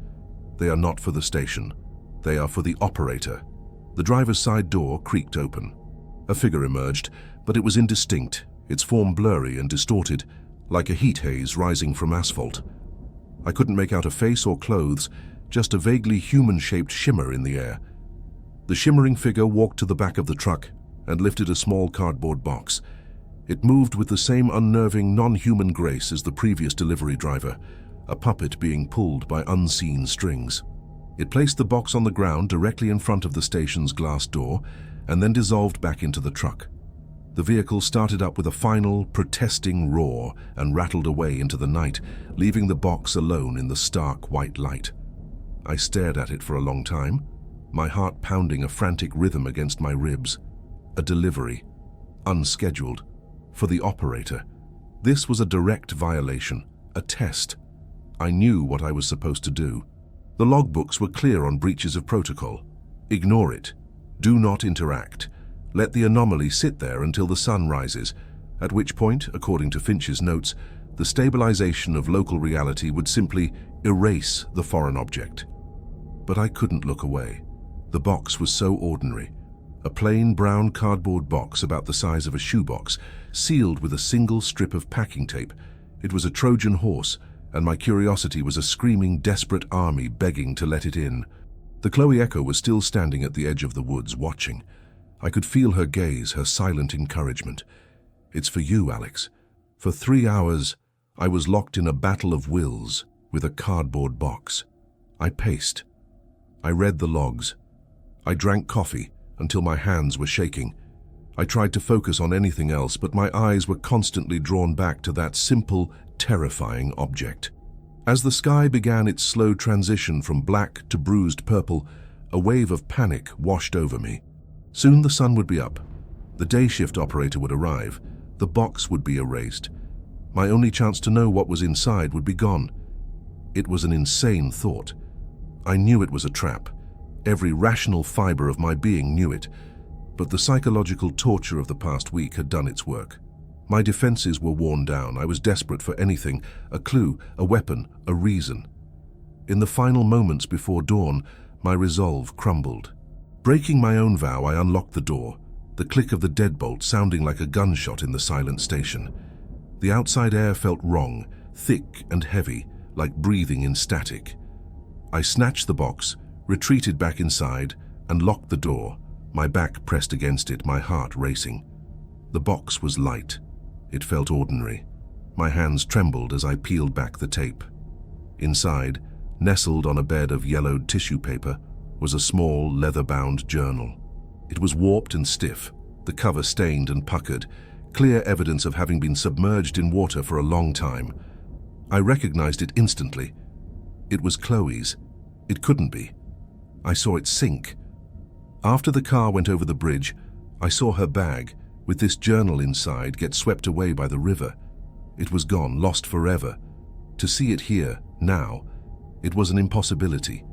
They are not for the station. They are for the operator. The driver's side door creaked open. A figure emerged, but it was indistinct, its form blurry and distorted, like a heat haze rising from asphalt. I couldn't make out a face or clothes, just a vaguely human-shaped shimmer in the air. The shimmering figure walked to the back of the truck and lifted a small cardboard box. It moved with the same unnerving, non-human grace as the previous delivery driver, a puppet being pulled by unseen strings. It placed the box on the ground directly in front of the station's glass door and then dissolved back into the truck. The vehicle started up with a final, protesting roar and rattled away into the night, leaving the box alone in the stark white light. I stared at it for a long time, my heart pounding a frantic rhythm against my ribs. A delivery, unscheduled, for the operator. This was a direct violation, a test. I knew what I was supposed to do. The logbooks were clear on breaches of protocol. Ignore it. Do not interact. Let the anomaly sit there until the sun rises, at which point, according to Finch's notes, the stabilization of local reality would simply erase the foreign object. But I couldn't look away. The box was so ordinary. A plain brown cardboard box about the size of a shoebox, sealed with a single strip of packing tape. It was a Trojan horse, and my curiosity was a screaming, desperate army begging to let it in. The Chloe Echo was still standing at the edge of the woods, watching. I could feel her gaze, her silent encouragement. "It's for you, Alex." For 3 hours, I was locked in a battle of wills with a cardboard box. I paced. I read the logs. I drank coffee until my hands were shaking. I tried to focus on anything else, but my eyes were constantly drawn back to that simple, terrifying object. As the sky began its slow transition from black to bruised purple, a wave of panic washed over me. Soon the sun would be up. The day shift operator would arrive. The box would be erased. My only chance to know what was inside would be gone. It was an insane thought. I knew it was a trap. Every rational fiber of my being knew it. But the psychological torture of the past week had done its work. My defenses were worn down. I was desperate for anything, a clue, a weapon, a reason. In the final moments before dawn, my resolve crumbled. Breaking my own vow, I unlocked the door, the click of the deadbolt sounding like a gunshot in the silent station. The outside air felt wrong, thick and heavy, like breathing in static. I snatched the box, retreated back inside, and locked the door, my back pressed against it, my heart racing. The box was light. It felt ordinary. My hands trembled as I peeled back the tape. Inside, nestled on a bed of yellowed tissue paper, was a small, leather-bound journal. It was warped and stiff, the cover stained and puckered, clear evidence of having been submerged in water for a long time. I recognized it instantly. It was Chloe's. It couldn't be. I saw it sink. After the car went over the bridge, I saw her bag, with this journal inside, get swept away by the river. It was gone, lost forever. To see it here, now, it was an impossibility.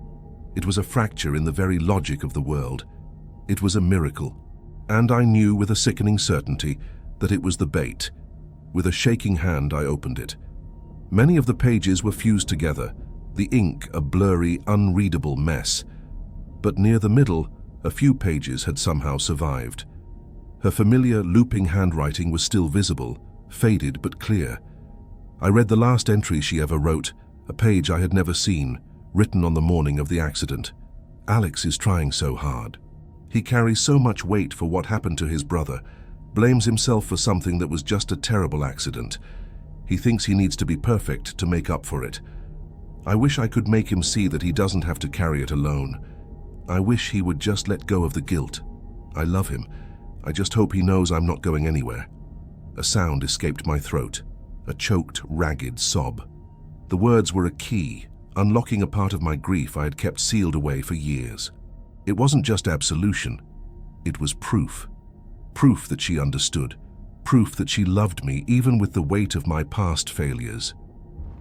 It was a fracture in the very logic of the world. It was a miracle. And I knew with a sickening certainty that it was the bait. With a shaking hand, I opened it. Many of the pages were fused together, the ink a blurry, unreadable mess. But near the middle, a few pages had somehow survived. Her familiar, looping handwriting was still visible, faded but clear. I read the last entry she ever wrote, a page I had never seen, written on the morning of the accident. "Alex is trying so hard. He carries so much weight for what happened to his brother, blames himself for something that was just a terrible accident. He thinks he needs to be perfect to make up for it. I wish I could make him see that he doesn't have to carry it alone. I wish he would just let go of the guilt. I love him. I just hope he knows I'm not going anywhere." A sound escaped my throat, a choked, ragged sob. The words were a key, unlocking a part of my grief I had kept sealed away for years. It wasn't just absolution. It was proof. Proof that she understood. Proof that she loved me even with the weight of my past failures.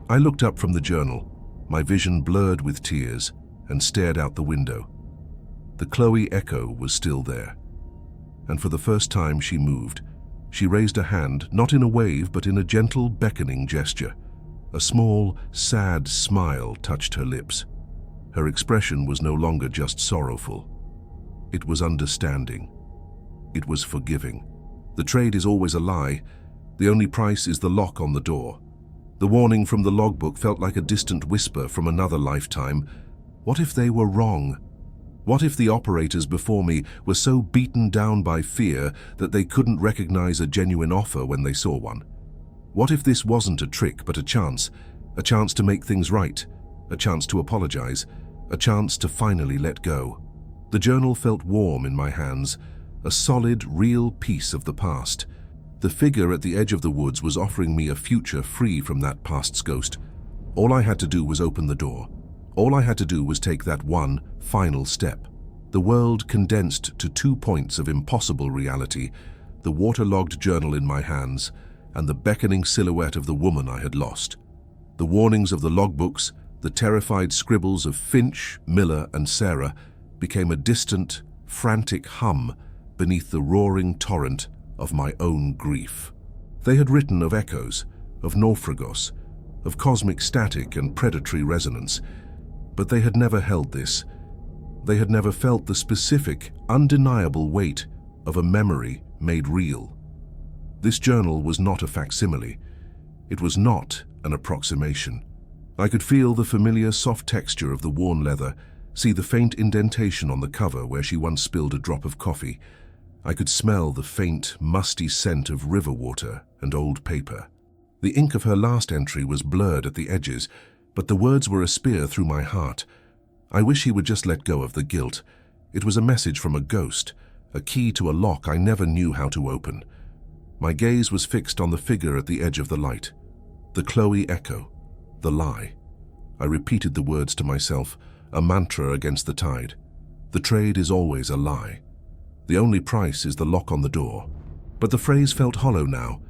I looked up from the journal, my vision blurred with tears, and stared out the window. The Chloe echo was still there. And for the first time she moved. She raised a hand, not in a wave, but in a gentle, beckoning gesture. A small, sad smile touched her lips. Her expression was no longer just sorrowful. It was understanding. It was forgiving. The trade is always a lie. The only price is the lock on the door. The warning from the logbook felt like a distant whisper from another lifetime. What if they were wrong? What if the operators before me were so beaten down by fear that they couldn't recognize a genuine offer when they saw one? What if this wasn't a trick but a chance to make things right, a chance to apologize, a chance to finally let go? The journal felt warm in my hands, a solid, real piece of the past. The figure at the edge of the woods was offering me a future free from that past's ghost. All I had to do was open the door. All I had to do was take that one final step. The world condensed to 2 points of impossible reality, the waterlogged journal in my hands and the beckoning silhouette of the woman I had lost. The warnings of the logbooks, the terrified scribbles of Finch, Miller, and Sarah became a distant, frantic hum beneath the roaring torrent of my own grief. They had written of echoes, of naufragos, of cosmic static and predatory resonance, but they had never held this. They had never felt the specific, undeniable weight of a memory made real. This journal was not a facsimile. It was not an approximation. I could feel the familiar soft texture of the worn leather, see the faint indentation on the cover where she once spilled a drop of coffee. I could smell the faint, musty scent of river water and old paper. The ink of her last entry was blurred at the edges, but the words were a spear through my heart. I wish he would just let go of the guilt. It was a message from a ghost, a key to a lock I never knew how to open. My gaze was fixed on the figure at the edge of the light. The Chloe echo. The lie. I repeated the words to myself, a mantra against the tide. The trade is always a lie. The only price is the lock on the door. But the phrase felt hollow now.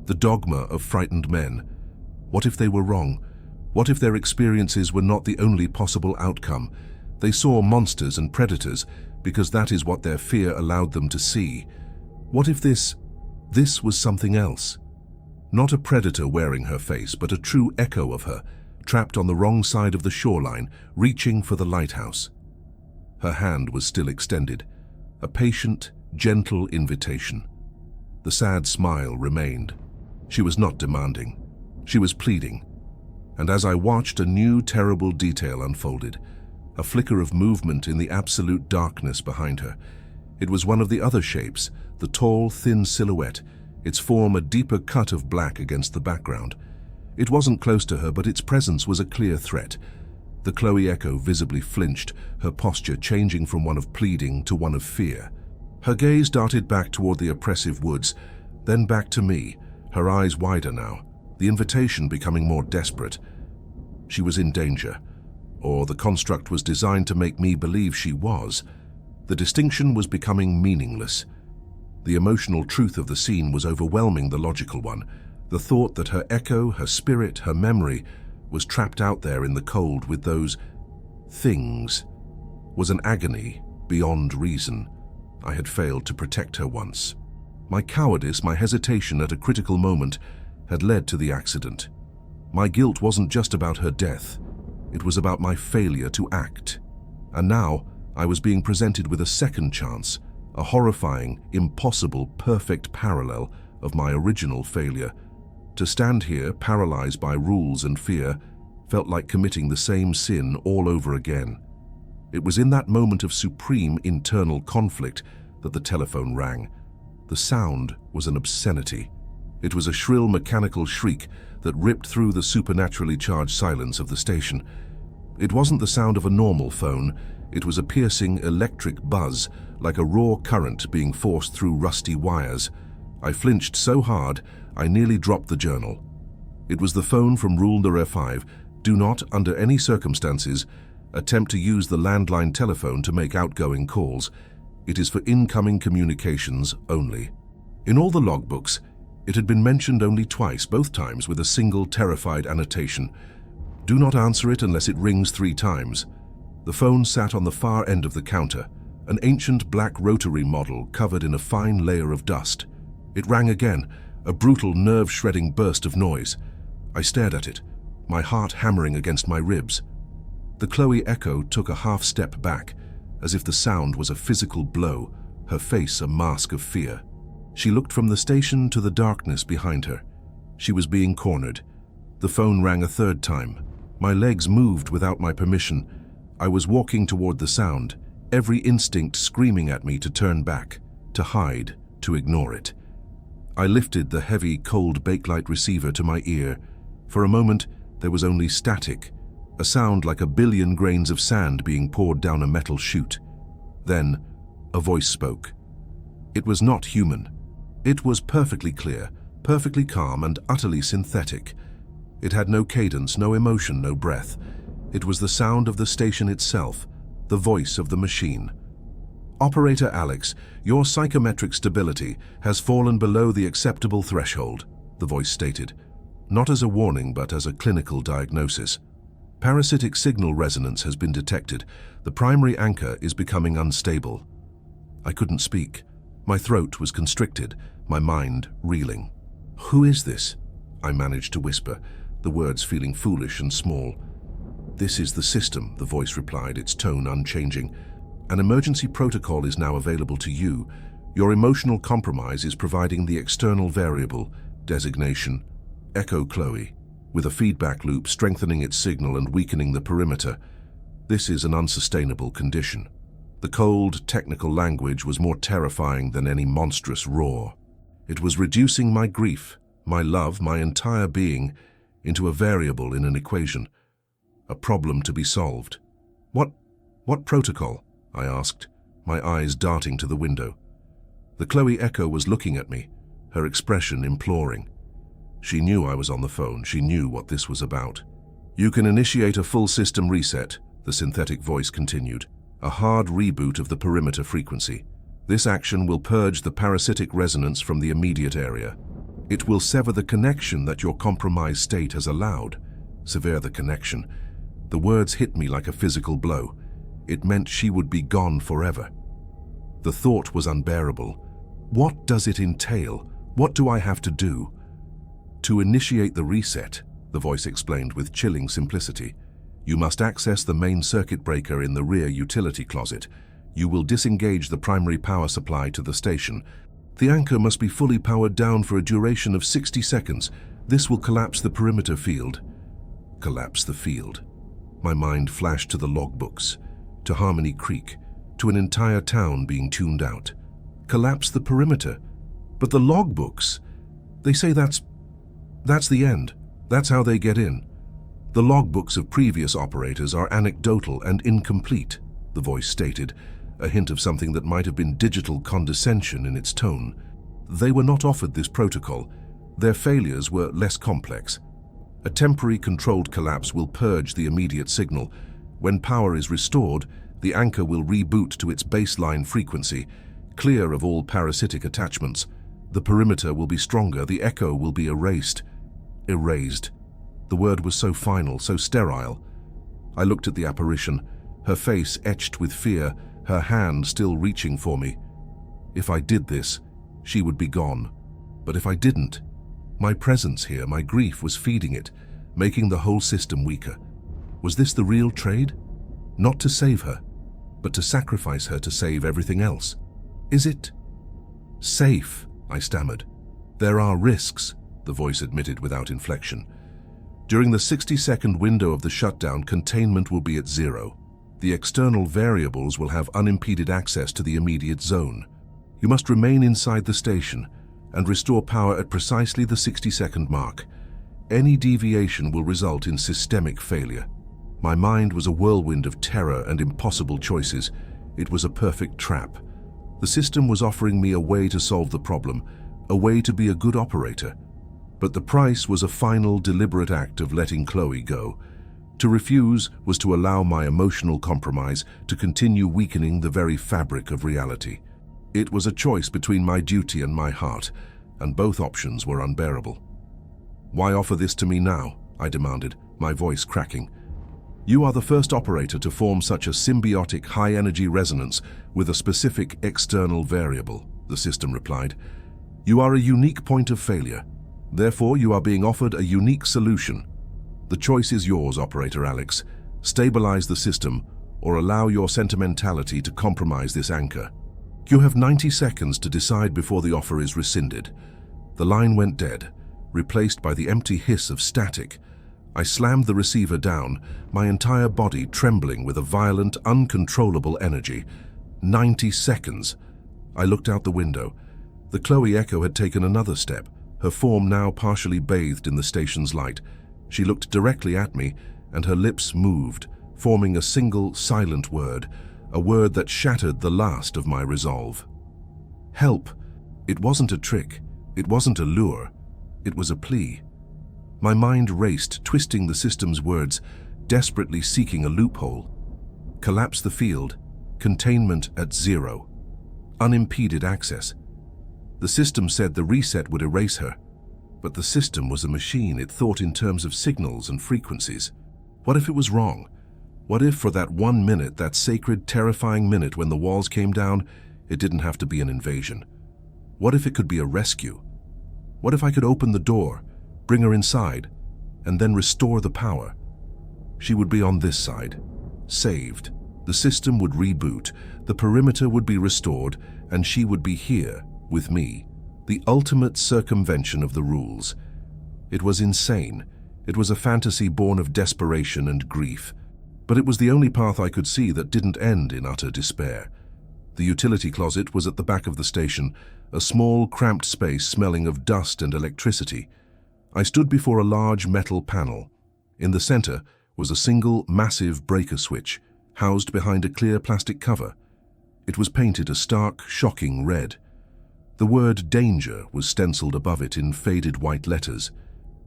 The dogma of frightened men. What if they were wrong? What if their experiences were not the only possible outcome? They saw monsters and predators because that is what their fear allowed them to see. What if this was something else? Not a predator wearing her face, but a true echo of her, trapped on the wrong side of the shoreline, reaching for the lighthouse. Her hand was still extended, a patient, gentle invitation. The sad smile remained. She was not demanding. She was pleading. And as I watched, a new terrible detail unfolded, a flicker of movement in the absolute darkness behind her. It was one of the other shapes, the tall, thin silhouette, its form a deeper cut of black against the background. It wasn't close to her, but its presence was a clear threat. The Chloe echo visibly flinched, her posture changing from one of pleading to one of fear. Her gaze darted back toward the oppressive woods, then back to me, her eyes wider now, the invitation becoming more desperate. She was in danger, or the construct was designed to make me believe she was. The distinction was becoming meaningless. The emotional truth of the scene was overwhelming the logical one. The thought that her echo, her spirit, her memory was trapped out there in the cold with those things was an agony beyond reason. I had failed to protect her once. My cowardice, my hesitation at a critical moment had led to the accident. My guilt wasn't just about her death. It was about my failure to act. And now I was being presented with a second chance, a horrifying, impossible, perfect parallel of my original failure. To stand here, paralyzed by rules and fear, felt like committing the same sin all over again. It was in that moment of supreme internal conflict that the telephone rang. The sound was an obscenity. It was a shrill mechanical shriek that ripped through the supernaturally charged silence of the station. It wasn't the sound of a normal phone. It was a piercing electric buzz, like a raw current being forced through rusty wires. I flinched so hard, I nearly dropped the journal. It was the phone from Rule No. 5. Do not, under any circumstances, attempt to use the landline telephone to make outgoing calls. It is for incoming communications only. In all the logbooks, it had been mentioned only twice, both times with a single terrified annotation. Do not answer it unless it rings 3 times. The phone sat on the far end of the counter, an ancient black rotary model covered in a fine layer of dust. It rang again, a brutal, nerve-shredding burst of noise. I stared at it, my heart hammering against my ribs. The Chloe echo took a half step back, as if the sound was a physical blow, her face a mask of fear. She looked from the station to the darkness behind her. She was being cornered. The phone rang a 3rd time. My legs moved without my permission. I was walking toward the sound, every instinct screaming at me to turn back, to hide, to ignore it. I lifted the heavy, cold bakelite receiver to my ear. For a moment, there was only static, a sound like a billion grains of sand being poured down a metal chute. Then, a voice spoke. It was not human. It was perfectly clear, perfectly calm, and utterly synthetic. It had no cadence, no emotion, no breath. It was the sound of the station itself, the voice of the machine. Operator Alex, your psychometric stability has fallen below the acceptable threshold, the voice stated, not as a warning but as a clinical diagnosis. Parasitic signal resonance has been detected. The primary anchor is becoming unstable. I couldn't speak. My throat was constricted, my mind reeling. Who is this? I managed to whisper, the words feeling foolish and small. This is the system, the voice replied, its tone unchanging. An emergency protocol is now available to you. Your emotional compromise is providing the external variable, designation, Echo Chloe, with a feedback loop strengthening its signal and weakening the perimeter. This is an unsustainable condition. The cold, technical language was more terrifying than any monstrous roar. It was reducing my grief, my love, my entire being, into a variable in an equation, a problem to be solved. What protocol? I asked, my eyes darting to the window. The Chloe Echo was looking at me, her expression imploring. She knew I was on the phone. She knew what this was about. You can initiate a full system reset, the synthetic voice continued, a hard reboot of the perimeter frequency. This action will purge the parasitic resonance from the immediate area. It will sever the connection that your compromised state has allowed. Sever the connection. The words hit me like a physical blow. It meant she would be gone forever. The thought was unbearable. What does it entail? What do I have to do? To initiate the reset, the voice explained with chilling simplicity, you must access the main circuit breaker in the rear utility closet. You will disengage the primary power supply to the station. The anchor must be fully powered down for a duration of 60 seconds. This will collapse the perimeter field. Collapse the field. My mind flashed to the logbooks, to Harmony Creek, to an entire town being tuned out. Collapse the perimeter. But the logbooks, they say that's the end. That's how they get in. The logbooks of previous operators are anecdotal and incomplete, the voice stated, a hint of something that might have been digital condescension in its tone. They were not offered this protocol. Their failures were less complex. A temporary controlled collapse will purge the immediate signal. When power is restored, the anchor will reboot to its baseline frequency, clear of all parasitic attachments. The perimeter will be stronger, the echo will be erased. Erased. The word was so final, so sterile. I looked at the apparition, her face etched with fear, her hand still reaching for me. If I did this, she would be gone. But if I didn't, my presence here, my grief was feeding it, making the whole system weaker. Was this the real trade? Not to save her, but to sacrifice her to save everything else. Is it safe? I stammered. There are risks, the voice admitted without inflection. During the 60-second window of the shutdown, containment will be at 0. The external variables will have unimpeded access to the immediate zone. You must remain inside the station and restore power at precisely the 60-second mark. Any deviation will result in systemic failure. My mind was a whirlwind of terror and impossible choices. It was a perfect trap. The system was offering me a way to solve the problem, a way to be a good operator. But the price was a final, deliberate act of letting Chloe go. To refuse was to allow my emotional compromise to continue weakening the very fabric of reality. It was a choice between my duty and my heart, and both options were unbearable. Why offer this to me now? I demanded, my voice cracking. You are the first operator to form such a symbiotic high-energy resonance with a specific external variable, the system replied. You are a unique point of failure. Therefore, you are being offered a unique solution. The choice is yours, Operator Alex. Stabilize the system, or allow your sentimentality to compromise this anchor. You have 90 seconds to decide before the offer is rescinded. The line went dead, replaced by the empty hiss of static. I slammed the receiver down, my entire body trembling with a violent, uncontrollable energy. 90 seconds. I looked out the window. The Chloe Echo had taken another step, her form now partially bathed in the station's light. She looked directly at me, and her lips moved, forming a single, silent word, a word that shattered the last of my resolve. Help. It wasn't a trick. It wasn't a lure. It was a plea. My mind raced, twisting the system's words, desperately seeking a loophole. Collapse the field. Containment at 0. Unimpeded access. The system said the reset would erase her. But the system was a machine. It thought in terms of signals and frequencies. What if it was wrong? What if for that 1 minute, that sacred, terrifying minute when the walls came down, it didn't have to be an invasion? What if it could be a rescue? What if I could open the door, bring her inside, and then restore the power? She would be on this side, saved. The system would reboot, the perimeter would be restored, and she would be here, with me. The ultimate circumvention of the rules. It was insane. It was a fantasy born of desperation and grief. But it was the only path I could see that didn't end in utter despair. The utility closet was at the back of the station, a small, cramped space smelling of dust and electricity. I stood before a large metal panel. In the center was a single, massive breaker switch, housed behind a clear plastic cover. It was painted a stark, shocking red. The word danger was stenciled above it in faded white letters.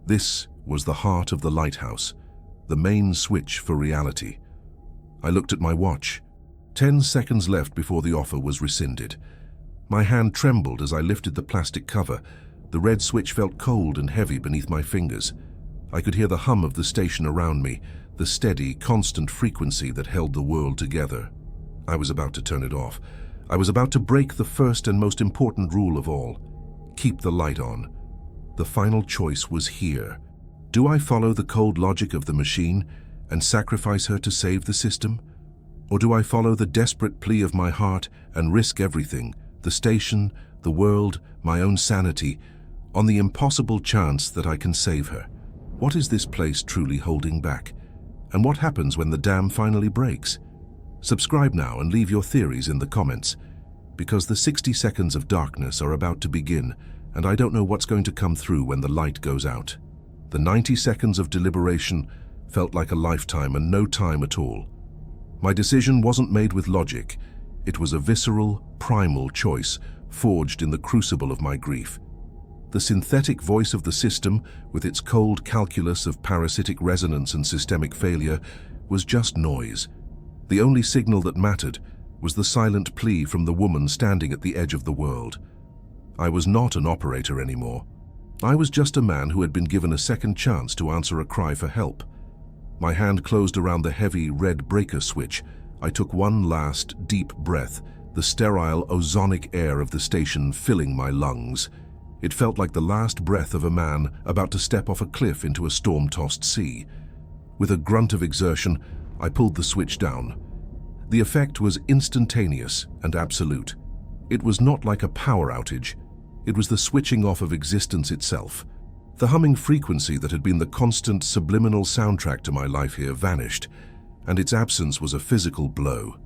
This was the heart of the lighthouse, the main switch for reality. I looked at my watch. 10 seconds left before the offer was rescinded. My hand trembled as I lifted the plastic cover. The red switch felt cold and heavy beneath my fingers. I could hear the hum of the station around me, the steady, constant frequency that held the world together. I was about to turn it off. I was about to break the first and most important rule of all. Keep the light on. The final choice was here. Do I follow the cold logic of the machine and sacrifice her to save the system? Or do I follow the desperate plea of my heart and risk everything, the station, the world, my own sanity, on the impossible chance that I can save her? What is this place truly holding back? And what happens when the dam finally breaks? Subscribe now and leave your theories in the comments, because the 60 seconds of darkness are about to begin, and I don't know what's going to come through when the light goes out. The 90 seconds of deliberation felt like a lifetime and no time at all. My decision wasn't made with logic. It was a visceral, primal choice forged in the crucible of my grief. The synthetic voice of the system, with its cold calculus of parasitic resonance and systemic failure, was just noise. The only signal that mattered was the silent plea from the woman standing at the edge of the world. I was not an operator anymore. I was just a man who had been given a second chance to answer a cry for help. My hand closed around the heavy red breaker switch. I took one last, deep breath, the sterile, ozonic air of the station filling my lungs. It felt like the last breath of a man about to step off a cliff into a storm-tossed sea. With a grunt of exertion, I pulled the switch down. The effect was instantaneous and absolute. It was not like a power outage. It was the switching off of existence itself. The humming frequency that had been the constant subliminal soundtrack to my life here vanished, and its absence was a physical blow.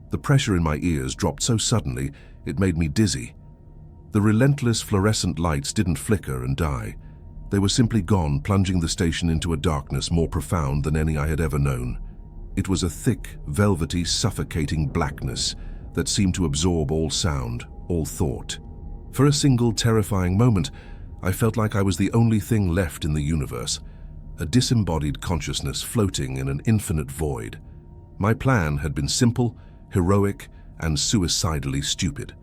The pressure in my ears dropped so suddenly it made me dizzy. The relentless fluorescent lights didn't flicker and die. They were simply gone, plunging the station into a darkness more profound than any I had ever known. It was a thick, velvety, suffocating blackness that seemed to absorb all sound, all thought. For a single terrifying moment, I felt like I was the only thing left in the universe, a disembodied consciousness floating in an infinite void. My plan had been simple, heroic, and suicidally stupid.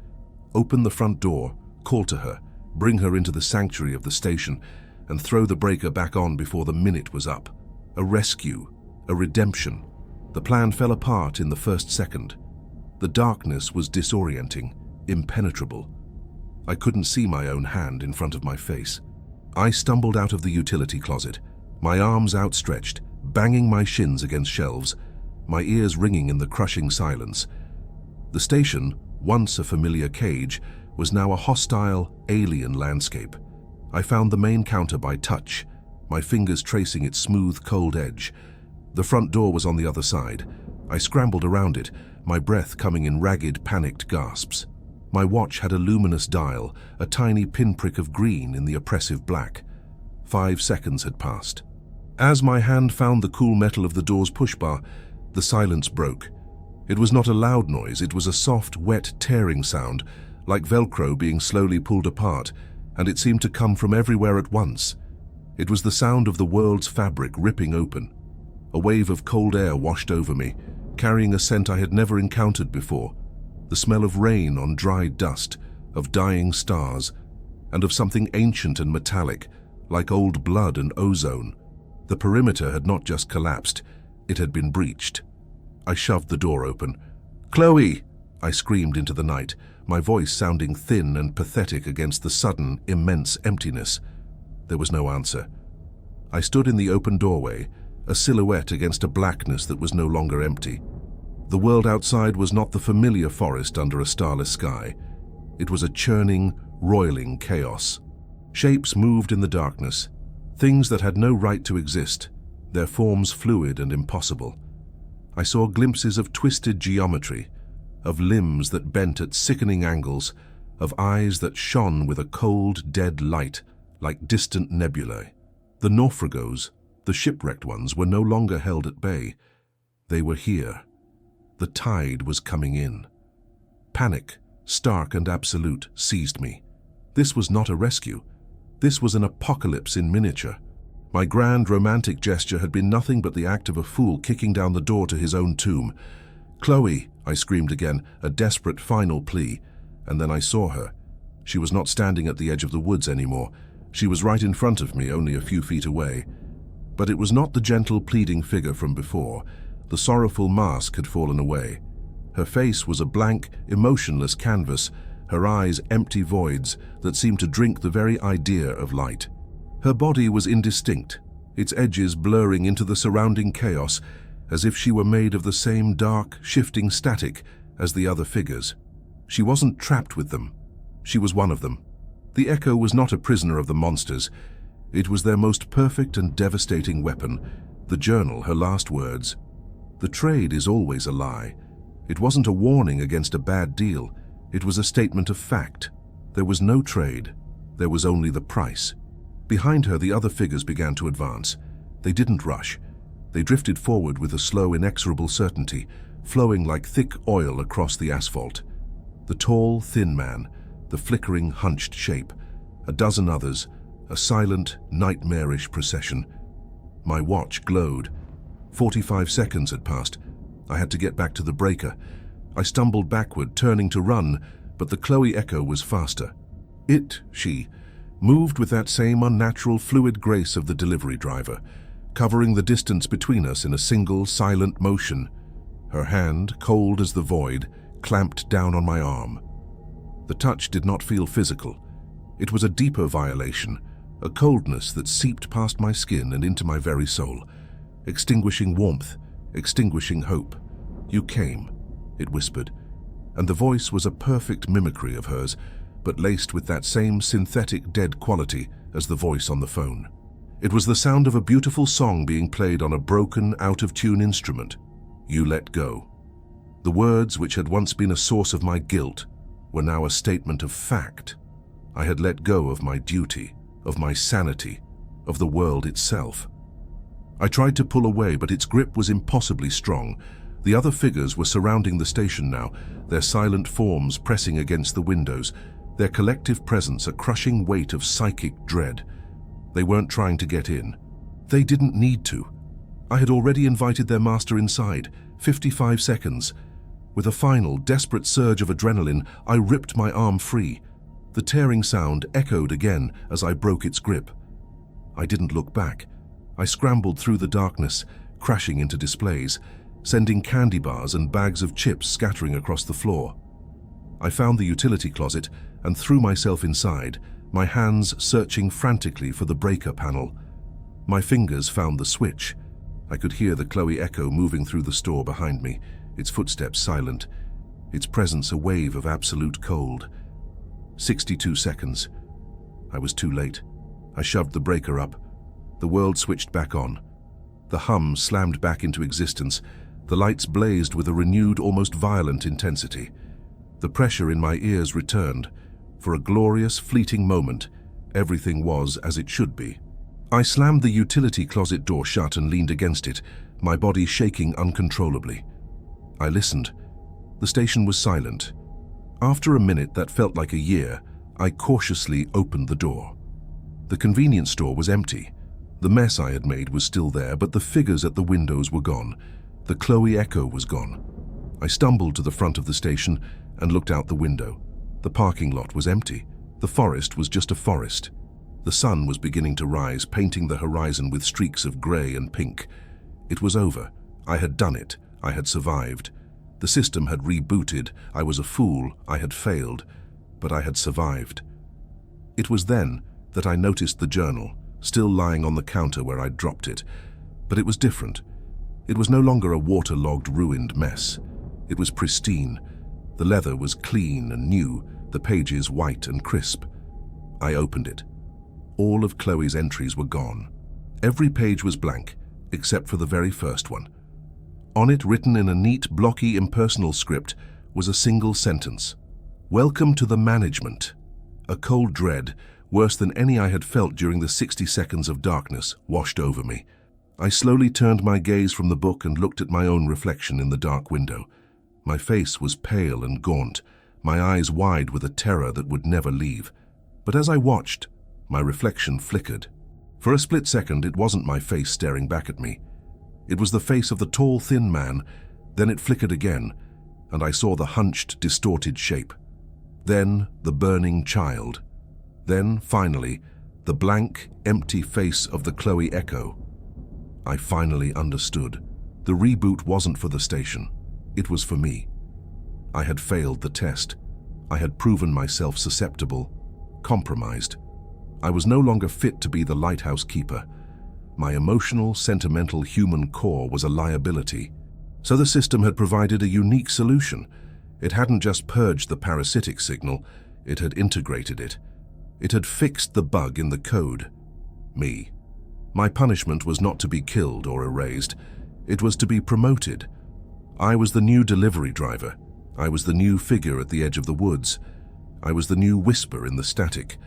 Open the front door, call to her, bring her into the sanctuary of the station, and throw the breaker back on before the minute was up. A rescue, a redemption. The plan fell apart in the first second. The darkness was disorienting, impenetrable. I couldn't see my own hand in front of my face. I stumbled out of the utility closet, my arms outstretched, banging my shins against shelves, my ears ringing in the crushing silence. The station, once a familiar cage, was now a hostile, alien landscape. I found the main counter by touch, my fingers tracing its smooth, cold edge. The front door was on the other side. I scrambled around it, my breath coming in ragged, panicked gasps. My watch had a luminous dial, a tiny pinprick of green in the oppressive black. 5 seconds had passed. As my hand found the cool metal of the door's pushbar, the silence broke. It was not a loud noise, it was a soft, wet, tearing sound, like Velcro being slowly pulled apart, and it seemed to come from everywhere at once. It was the sound of the world's fabric ripping open. A wave of cold air washed over me, carrying a scent I had never encountered before. The smell of rain on dried dust, of dying stars, and of something ancient and metallic, like old blood and ozone. The perimeter had not just collapsed, it had been breached. I shoved the door open. "Chloe!" I screamed into the night, my voice sounding thin and pathetic against the sudden, immense emptiness. There was no answer. I stood in the open doorway, a silhouette against a blackness that was no longer empty. The world outside was not the familiar forest under a starless sky. It was a churning, roiling chaos. Shapes moved in the darkness, things that had no right to exist, their forms fluid and impossible. I saw glimpses of twisted geometry, of limbs that bent at sickening angles, of eyes that shone with a cold, dead light like distant nebulae. The naufragos, the shipwrecked ones, were no longer held at bay. They were here. The tide was coming in. Panic, stark and absolute, seized me. This was not a rescue. This was an apocalypse in miniature. My grand romantic gesture had been nothing but the act of a fool kicking down the door to his own tomb. "Chloe," I screamed again, a desperate final plea, and then I saw her. She was not standing at the edge of the woods anymore. She was right in front of me, only a few feet away. But it was not the gentle, pleading figure from before. The sorrowful mask had fallen away. Her face was a blank, emotionless canvas, her eyes empty voids that seemed to drink the very idea of light. Her body was indistinct, its edges blurring into the surrounding chaos, as if she were made of the same dark, shifting static as the other figures. She wasn't trapped with them. She was one of them. The Echo was not a prisoner of the monsters. It was their most perfect and devastating weapon, the journal, her last words. The trade is always a lie. It wasn't a warning against a bad deal. It was a statement of fact. There was no trade. There was only the price. Behind her, the other figures began to advance. They didn't rush. They drifted forward with a slow, inexorable certainty, flowing like thick oil across the asphalt. The tall, thin man, the flickering, hunched shape, a dozen others, a silent, nightmarish procession. My watch glowed. 45 seconds had passed. I had to get back to the breaker. I stumbled backward, turning to run, but the Chloe Echo was faster. She, moved with that same unnatural, fluid grace of the delivery driver, covering the distance between us in a single, silent motion. Her hand, cold as the void, clamped down on my arm. The touch did not feel physical. It was a deeper violation, a coldness that seeped past my skin and into my very soul, extinguishing warmth, extinguishing hope. "You came," it whispered, and the voice was a perfect mimicry of hers, but laced with that same synthetic dead quality as the voice on the phone. It was the sound of a beautiful song being played on a broken, out-of-tune instrument. "You let go." The words, which had once been a source of my guilt, were now a statement of fact. I had let go of my duty, of my sanity, of the world itself. I tried to pull away, but its grip was impossibly strong. The other figures were surrounding the station now, their silent forms pressing against the windows, their collective presence a crushing weight of psychic dread. They weren't trying to get in. They didn't need to. I had already invited their master inside. 55 seconds. With a final, desperate surge of adrenaline, I ripped my arm free. The tearing sound echoed again as I broke its grip. I didn't look back. I scrambled through the darkness, crashing into displays, sending candy bars and bags of chips scattering across the floor. I found the utility closet and threw myself inside, my hands searching frantically for the breaker panel. My fingers found the switch. I could hear the Chloe Echo moving through the store behind me, its footsteps silent, its presence a wave of absolute cold. 62 seconds. I was too late. I shoved the breaker up. The world switched back on. The hum slammed back into existence. The lights blazed with a renewed, almost violent intensity. The pressure in my ears returned. For a glorious, fleeting moment, everything was as it should be. I slammed the utility closet door shut and leaned against it, my body shaking uncontrollably. I listened. The station was silent. After a minute that felt like a year, I cautiously opened the door. The convenience store was empty. The mess I had made was still there, but the figures at the windows were gone. The Chloe Echo was gone. I stumbled to the front of the station and looked out the window. The parking lot was empty. The forest was just a forest. The sun was beginning to rise, painting the horizon with streaks of grey and pink. It was over. I had done it. I had survived. The system had rebooted. I was a fool. I had failed. But I had survived. It was then that I noticed the journal, still lying on the counter where I'd dropped it. But it was different. It was no longer a waterlogged, ruined mess. It was pristine. The leather was clean and new, the pages white and crisp. I opened it. All of Chloe's entries were gone. Every page was blank, except for the very first one. On it, written in a neat, blocky, impersonal script, was a single sentence. "Welcome to the management." A cold dread, worse than any I had felt during the 60 seconds of darkness, washed over me. I slowly turned my gaze from the book and looked at my own reflection in the dark window. My face was pale and gaunt, my eyes wide with a terror that would never leave. But as I watched, my reflection flickered. For a split second, it wasn't my face staring back at me. It was the face of the tall, thin man. Then it flickered again, and I saw the hunched, distorted shape. Then the burning child. Then, finally, the blank, empty face of the Chloe Echo. I finally understood. The reboot wasn't for the station. It was for me. I had failed the test. I had proven myself susceptible, compromised. I was no longer fit to be the lighthouse keeper. My emotional, sentimental human core was a liability. So the system had provided a unique solution. It hadn't just purged the parasitic signal, it had integrated it. It had fixed the bug in the code. Me. My punishment was not to be killed or erased. It was to be promoted. I was the new delivery driver. I was the new figure at the edge of the woods. I was the new whisper in the static.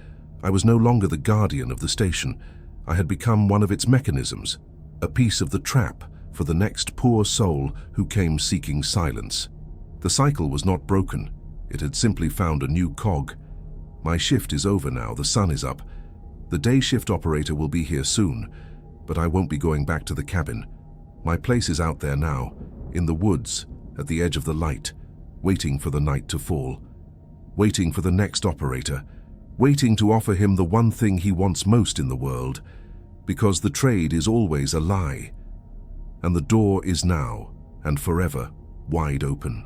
I was no longer the guardian of the station. I had become one of its mechanisms, a piece of the trap for the next poor soul who came seeking silence. The cycle was not broken. It had simply found a new cog. My shift is over now. The sun is up. The day shift operator will be here soon, but I won't be going back to the cabin. My place is out there now, in the woods, at the edge of the light, waiting for the night to fall, waiting for the next operator, waiting to offer him the one thing he wants most in the world, because the trade is always a lie, and the door is now and forever wide open.